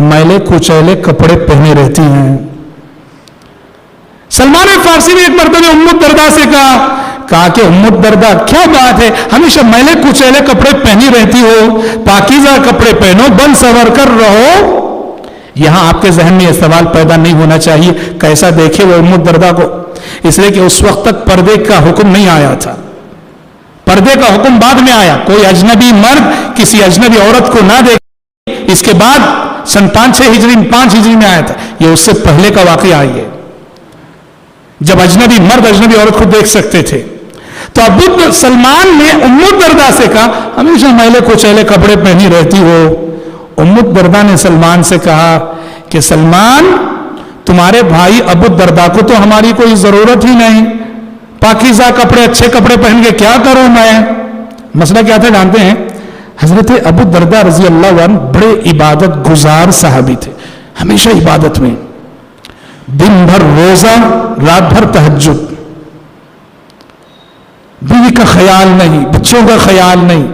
میلے کچیلے کپڑے پہنے رہتی ہیں. سلمان فارسی نے ایک مرتبہ ام الدرداء سے کہا کہ ام الدرداء کیا بات ہے، ہمیشہ میلے کچیلے کپڑے پہنی رہتی ہو، پاکیزہ کپڑے پہنو، بن سور کر رہو. یہاں آپ کے ذہن میں یہ سوال پیدا نہیں ہونا چاہیے کیسا دیکھے وہ ام الدرداء کو، اس لیے کہ اس وقت تک پردے کا حکم نہیں آیا تھا. پردے کا حکم بعد میں آیا. کوئی اجنبی مرد کسی اجنبی عورت کو نہ دیکھے، اس کے بعد سن 5 ہجری میں آیا تھا. یہ اس سے پہلے کا واقعہ ہے جب اجنبی مرد اجنبی عورت کو دیکھ سکتے تھے. تو ابو سلمان نے ام الدرداء سے کہا ہمیشہ میلے کچیلے کپڑے پہنی رہتی ہو. ام الدرداء نے سلمان سے کہا کہ سلمان، تمہارے بھائی ابو الدرداء کو تو ہماری کوئی ضرورت ہی نہیں، پاکیزہ کپڑے اچھے کپڑے پہن کے کیا کروں میں. مسئلہ کیا تھا جانتے ہیں؟ حضرت ابو الدرداء رضی اللہ عنہ بڑے عبادت گزار صحابی تھے، ہمیشہ عبادت میں، دن بھر روزہ، رات بھر تہجد، بیوی کا خیال نہیں، بچوں کا خیال نہیں.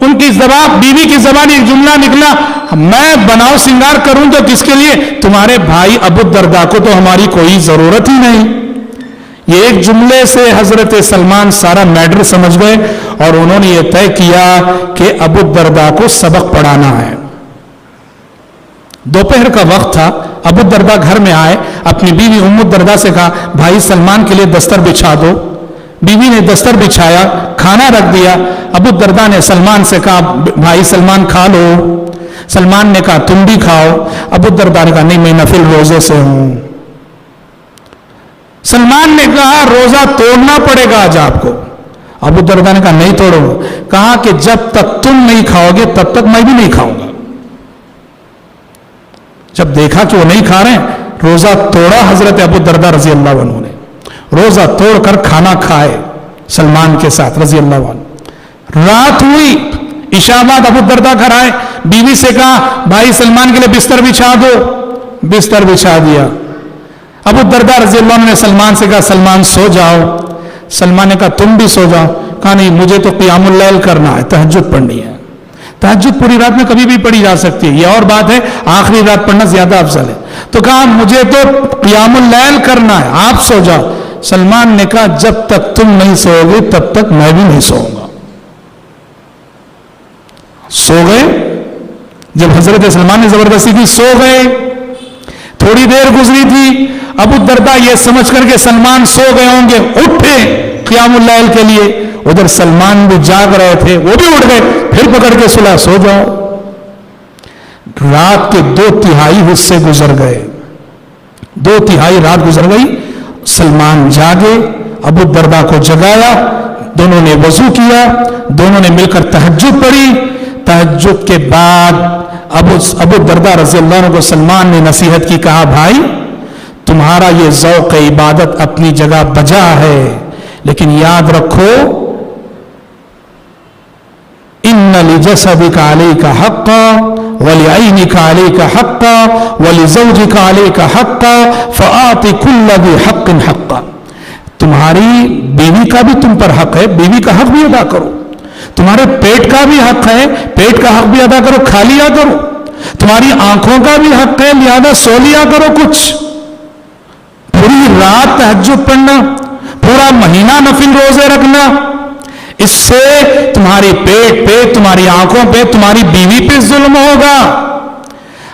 ان کی زبان، بیوی کی زبان ایک جملہ نکلا، میں بناؤ سنگار کروں تو کس کے لیے؟ تمہارے بھائی ابو الدرداء کو تو ہماری کوئی ضرورت ہی نہیں. یہ ایک جملے سے حضرت سلمان سارا میٹر سمجھ گئے اور انہوں نے یہ طے کیا کہ ابو الدرداء کو سبق پڑھانا ہے. دوپہر کا وقت تھا. ابو الدرداء گھر میں آئے، اپنی بیوی ام الدرداء سے کہا بھائی سلمان کے لیے دستر بچھا دو. بیوی نے دستر بچھایا، کھانا رکھ دیا. ابو الدرداء نے سلمان سے کہا بھائی سلمان کھا لو. سلمان نے کہا تم بھی کھاؤ. ابو الدرداء نے کہا نہیں میں نفل روزے سے ہوں. سلمان نے کہا روزہ توڑنا پڑے گا آج آپ کو. ابو الدرداء نے کہا نہیں توڑو. کہا کہ جب تک تم نہیں کھاؤ گے تب تک میں بھی نہیں کھاؤں گا. جب دیکھا کہ وہ نہیں کھا رہے ہیں روزہ توڑا حضرت ابو الدرداء رضی اللہ عنہ نے. روزہ توڑ کر کھانا کھائے سلمان کے ساتھ رضی اللہ عنہ. رات ہوئی، عشاء بعد ابو الدرداء گھر آئے. بیوی سے کہا بھائی سلمان کے لیے بستر بچھا دو. بستر بچھا دیا. ابو الدرداء رضی اللہ عنہ نے سلمان سے کہا سلمان سو جاؤ. سلمان نے کہا تم بھی سو جاؤ. کہا نہیں مجھے تو قیام اللیل کرنا ہے، تہجد پڑھنی ہے. تہجد پوری رات میں کبھی بھی پڑھی جا سکتی ہے، یہ اور بات ہے آخری رات پڑھنا زیادہ افضل ہے. تو کہا مجھے تو قیام اللیل کرنا ہے، آپ سو جاؤ. سلمان نے کہا جب تک تم نہیں سو گے تب تک میں بھی نہیں سوؤں گا. سو گئے. جب حضرت سلمان نے زبردستی کی سو گئے. تھوڑی دیر گزری تھی، ابو الدرداء یہ سمجھ کر کے سلمان سو گئے ہوں گے اٹھے قیام اللیل کے لیے. ادھر سلمان بھی جاگ رہے تھے، وہ بھی اٹھ گئے، پھر پکڑ کے سلا سو جاؤ. رات کے 2/3 حصے گزر گئے. 2/3 رات گزر گئی. سلمان جاگے، ابو الدرداء کو جگایا. دونوں نے وضو کیا، دونوں نے مل کر تہجد پڑھی. تہجد کے بعد ابو الدرداء رضی اللہ عنہ کو سلمان نے نصیحت کی. کہا بھائی تمہارا یہ ذوق عبادت اپنی جگہ بجا ہے، لیکن یاد رکھو ان لجسدک علیک حقا ولعینک علیک حقا ولزوجک علیک حقا فآت کل ذی حق حقا. تمہاری بیوی کا بھی تم پر حق ہے، بیوی کا حق بھی ادا کرو. تمہارے پیٹ کا بھی حق ہے، پیٹ کا حق بھی ادا کرو، کھا لیا کرو. تمہاری آنکھوں کا بھی حق ہے، لہذا سو لیا کرو. کچھ پوری رات تہجد پڑھنا، پورا مہینہ نفل روزے رکھنا، اس سے تمہاری پیٹ پہ، تمہاری آنکھوں پہ، تمہاری بیوی پہ ظلم ہوگا.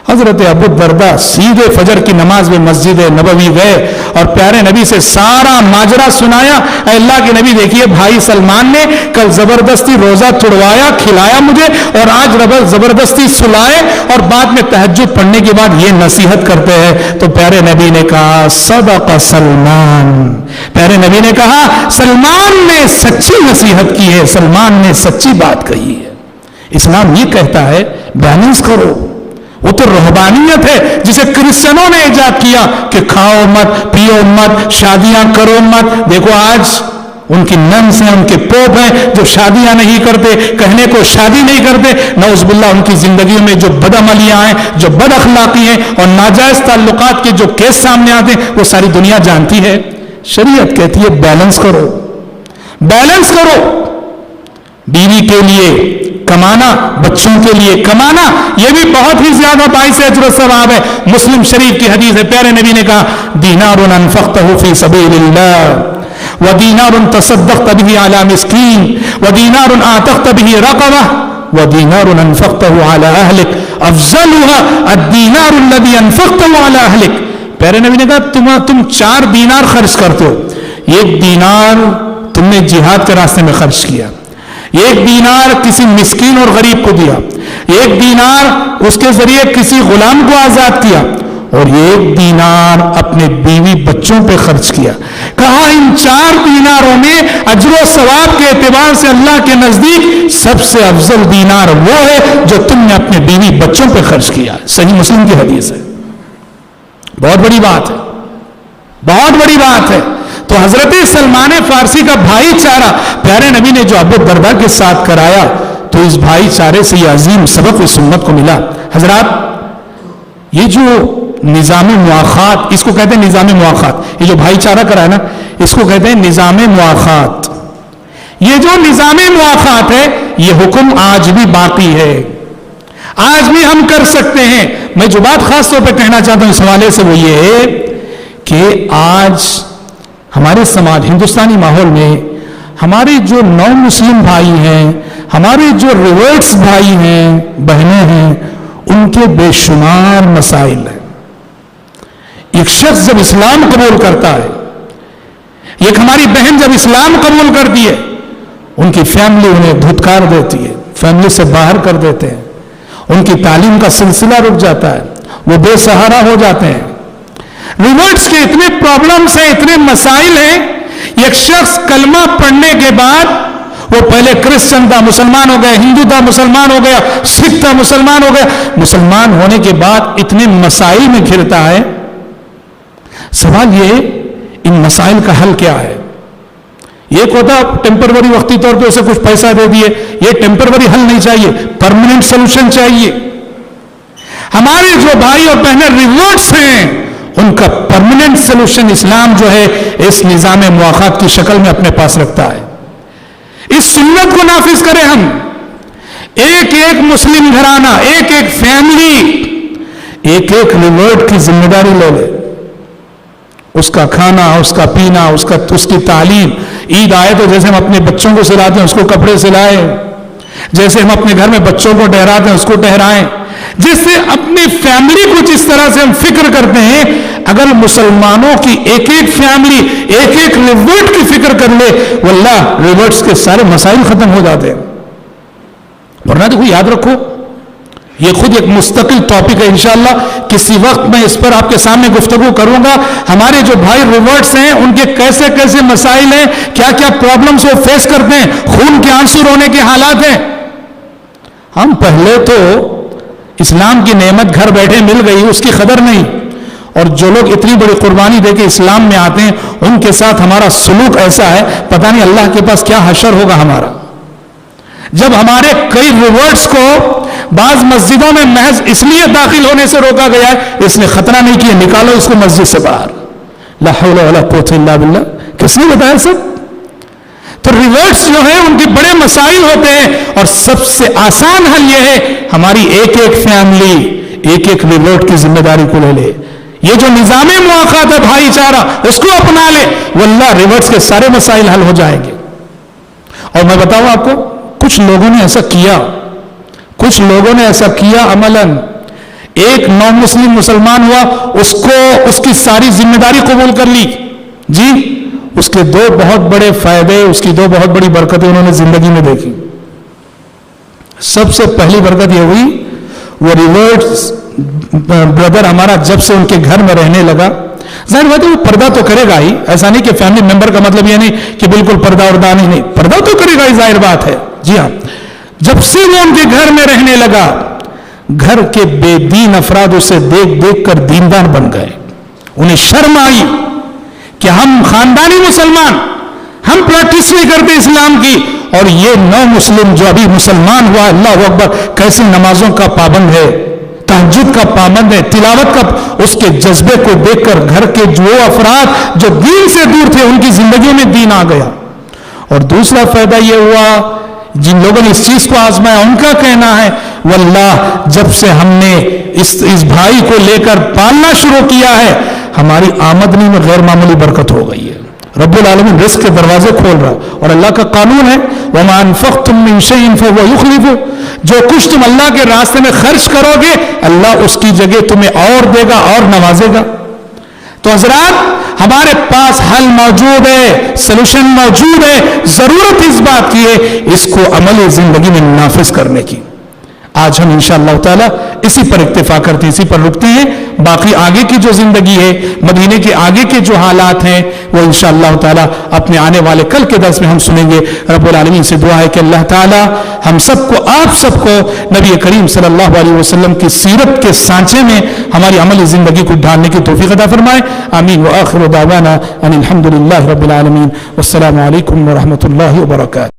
حضرت ابو الدرداء سیدھے فجر کی نماز میں مسجد نبوی گئے اور پیارے نبی سے سارا ماجرا سنایا. اے اللہ کے نبی دیکھیے بھائی سلمان نے کل زبردستی روزہ توڑوایا، کھلایا مجھے، اور آج زبردستی سلائے اور بعد میں تہجد پڑھنے کے بعد یہ نصیحت کرتے ہیں. تو پیارے نبی نے کہا صدق سلمان. پیارے نبی نے کہا سلمان نے سچی نصیحت کی ہے، سلمان نے سچی بات کہی ہے. اسلام یہ کہتا ہے بیلنس کرو. وہ تو رہبانیت ہے جسے کرسچنوں نے ایجاد کیا کہ کھاؤ مت، پیو مت، شادیاں کرو مت. دیکھو آج ان کی ننس ہیں، ان کے پوپ ہیں جو شادیاں نہیں کرتے، کہنے کو شادی نہیں کرتے. نعوذ باللہ ان کی زندگیوں میں جو بد عملیاں ہیں، جو بد اخلاقی ہیں اور ناجائز تعلقات کے جو کیس سامنے آتے ہیں وہ ساری دنیا جانتی ہے. شریعت کہتی ہے بیلنس کرو، بیلنس کرو. بیوی کے لیے کمانا، بچوں کے لیے کمانا، یہ بھی بہت ہی زیادہ باعث اجر و ثواب ہے. مسلم شریف کی حدیث ہے، پیارے نبی نے کہا دینار انفقتہ فی سبیل اللہ ودینار تصدقت به علی مسکین ودینار اعتقت به رقبہ ودینار انفقتہ علی اہلک افضلها الدینار الذی انفقتہ علی اہلک. پیارے نبی نے کہا تم 4 دینار خرچ کرتے ہو. 1 دینار تم نے جہاد کے راستے میں خرچ کیا، 1 دینار کسی مسکین اور غریب کو دیا، 1 دینار اس کے ذریعے کسی غلام کو آزاد کیا، اور 1 دینار اپنے بیوی بچوں پہ خرچ کیا. کہا ان 4 دیناروں میں اجر و ثواب کے اعتبار سے اللہ کے نزدیک سب سے افضل دینار وہ ہے جو تم نے اپنے بیوی بچوں پہ خرچ کیا. صحیح مسلم کی حدیث ہے. بہت بڑی بات ہے، بہت بڑی بات ہے. تو حضرت سلمان فارسی کا بھائی چارہ پیارے نبی نے جو ابو الدرداء کے ساتھ کرایا تو اس بھائی چارے سے یہ عظیم سبق اس امت کو ملا. حضرات یہ جو نظام مواخات، اس کو کہتے ہیں نظام مواخات، یہ جو بھائی چارہ کرایا نا اس کو کہتے ہیں نظام مواخات. یہ جو نظام مواخات ہے یہ حکم آج بھی باقی ہے، آج بھی ہم کر سکتے ہیں. میں جو بات خاص طور پہ کہنا چاہتا ہوں اس حوالے سے وہ یہ ہے کہ آج ہمارے سماج ہندوستانی ماحول میں ہمارے جو نو مسلم بھائی ہیں، ہمارے جو ریورٹس بھائی ہیں، بہنیں ہیں، ان کے بے شمار مسائل ہیں. ایک شخص جب اسلام قبول کرتا ہے، ایک ہماری بہن جب اسلام قبول کرتی ہے ان کی فیملی انہیں دھتکار دیتی ہے، فیملی سے باہر کر دیتے ہیں، ان کی تعلیم کا سلسلہ رک جاتا ہے، وہ بے سہارا ہو جاتے ہیں۔ ریورٹس کے اتنے پرابلمز ہیں، اتنے مسائل ہیں۔ ایک شخص کلمہ پڑھنے کے بعد وہ پہلے کرسچن تھا، مسلمان ہو گیا، ہندو تھا، مسلمان ہو گیا، سکھ تھا، مسلمان ہو گیا، مسلمان ہونے کے بعد اتنے مسائل میں گھرتا ہے۔ سوال یہ ان مسائل کا حل کیا ہے؟ ایک ہوتا ٹیمپروری وقتی طور پہ اسے کچھ پیسہ دے دیے، یہ ٹیمپروری حل نہیں چاہیے، پرماننٹ سولوشن چاہیے۔ ہمارے جو بھائی اور بہنیں ریورٹس ہیں ان کا پرماننٹ سولوشن اسلام جو ہے اس نظام مواخات کی شکل میں اپنے پاس رکھتا ہے۔ اس سنت کو نافذ کریں ہم، ایک ایک مسلم گھرانہ، ایک ایک فیملی ایک ایک ریورٹ کی ذمہ داری لے لے، اس کا کھانا، اس کا پینا، اس کی تعلیم۔ عید آئے تو جیسے ہم اپنے بچوں کو سلاتے ہیں اس کو کپڑے سلائیں، جیسے ہم اپنے گھر میں بچوں کو ٹہراتے ہیں اس کو ٹہرائیں، جیسے اپنی فیملی کو جس طرح سے ہم فکر کرتے ہیں، اگر مسلمانوں کی ایک ایک فیملی ایک ایک ریورٹ کی فکر کر لے، واللہ ریورٹس کے سارے مسائل ختم ہو جاتے ہیں۔ ورنہ دیکھو، یاد رکھو یہ خود ایک مستقل ٹاپک ہے، انشاءاللہ کسی وقت میں اس پر آپ کے سامنے گفتگو کروں گا۔ ہمارے جو بھائی ریورٹس ہیں ان کے کیسے کیسے مسائل ہیں، کیا کیا پرابلمز وہ فیس کرتے ہیں، خون کے آنسو رونے کے حالات ہیں۔ ہم پہلے تو اسلام کی نعمت گھر بیٹھے مل گئی اس کی قدر نہیں، اور جو لوگ اتنی بڑی قربانی دے کے اسلام میں آتے ہیں ان کے ساتھ ہمارا سلوک ایسا ہے، پتہ نہیں اللہ کے پاس کیا حشر ہوگا ہمارا۔ جب ہمارے کئی ریورٹس کو بعض مسجدوں میں محض اس لیے داخل ہونے سے روکا گیا ہے اس نے خطرہ نہیں کیا، نکالو اس کو مسجد سے باہر، لا حول ولا قوت الا باللہ۔ کس نے بتایا سب؟ تو ریورٹس جو ہیں ان کے بڑے مسائل ہوتے ہیں، اور سب سے آسان حل یہ ہے ہماری ایک ایک فیملی ایک ایک ریورٹ کی ذمہ داری کو لے لے۔ یہ جو نظام مواخات ہے بھائی چارہ اس کو اپنا لے، واللہ ریورٹس کے سارے مسائل حل ہو جائیں گے۔ اور میں بتاؤں آپ کو، کچھ لوگوں نے ایسا کیا عملاً، ایک نو مسلم مسلمان ہوا، اس کی ساری ذمہ داری قبول کر لی، جی اس کے دو بہت بڑے فائدے، اس کی دو بہت بڑی برکتیں انہوں نے زندگی میں دیکھی۔ سب سے پہلی برکت یہ ہوئی، وہ ریورٹس بردر ہمارا جب سے ان کے گھر میں رہنے لگا، ظاہر بات ہے وہ پردہ تو کرے گا ہی، ایسا نہیں کہ فیملی ممبر کا مطلب یہ نہیں کہ بالکل پردہ اردہ نہیں، پردہ تو کرے گا ہی، ظاہر بات ہے۔ جی ہاں، جب سے وہ ان کے گھر میں رہنے لگا، گھر کے بے دین افراد اسے دیکھ دیکھ کر دیندار بن گئے۔ انہیں شرم آئی کہ ہم خاندانی مسلمان، ہم پریکٹس نہیں کرتے اسلام کی، اور یہ نو مسلم جو ابھی مسلمان ہوا، اللہ اکبر، کیسی نمازوں کا پابند ہے، تہجد کا پابند ہے، تلاوت کا، اس کے جذبے کو دیکھ کر گھر کے جو افراد جو دین سے دور تھے ان کی زندگیوں میں دین آ گیا۔ اور دوسرا فائدہ یہ ہوا، جن لوگوں نے اس چیز کو آزمایا ان کا کہنا ہے، واللہ جب سے ہم نے اس بھائی کو لے کر پالنا شروع کیا ہے، ہماری آمدنی میں غیر معمولی برکت ہو گئی ہے۔ رب العالمین رزق کے دروازے کھول رہا، اور اللہ کا قانون ہے وَمَا أَنفَقْتُم مِّن شَيْءٍ فَهُوَ يُخْلِفُهُ، جو کچھ تم اللہ کے راستے میں خرچ کرو گے اللہ اس کی جگہ تمہیں اور دے گا اور نوازے گا۔ تو حضرات ہمارے پاس حل موجود ہے، سلوشن موجود ہے، ضرورت اس بات کی ہے اس کو عملی زندگی میں نافذ کرنے کی۔ آج ہم انشاءاللہ تعالی اسی پر اکتفا کرتے ہیں، اسی پر رکتے ہیں۔ باقی آگے کی جو زندگی ہے، مدینے کے آگے کے جو حالات ہیں، وہ انشاءاللہ تعالی اپنے آنے والے کل کے درس میں ہم سنیں گے۔ رب العالمین سے دعا ہے کہ اللہ تعالی ہم سب کو، آپ سب کو نبی کریم صلی اللہ علیہ وسلم کی سیرت کے سانچے میں ہماری عملی زندگی کو ڈھالنے کی توفیق عطا فرمائے۔ آمین وآخر دعوانا ان الحمد للہ رب العالمین، والسلام علیکم ورحمۃ اللہ وبرکاتہ۔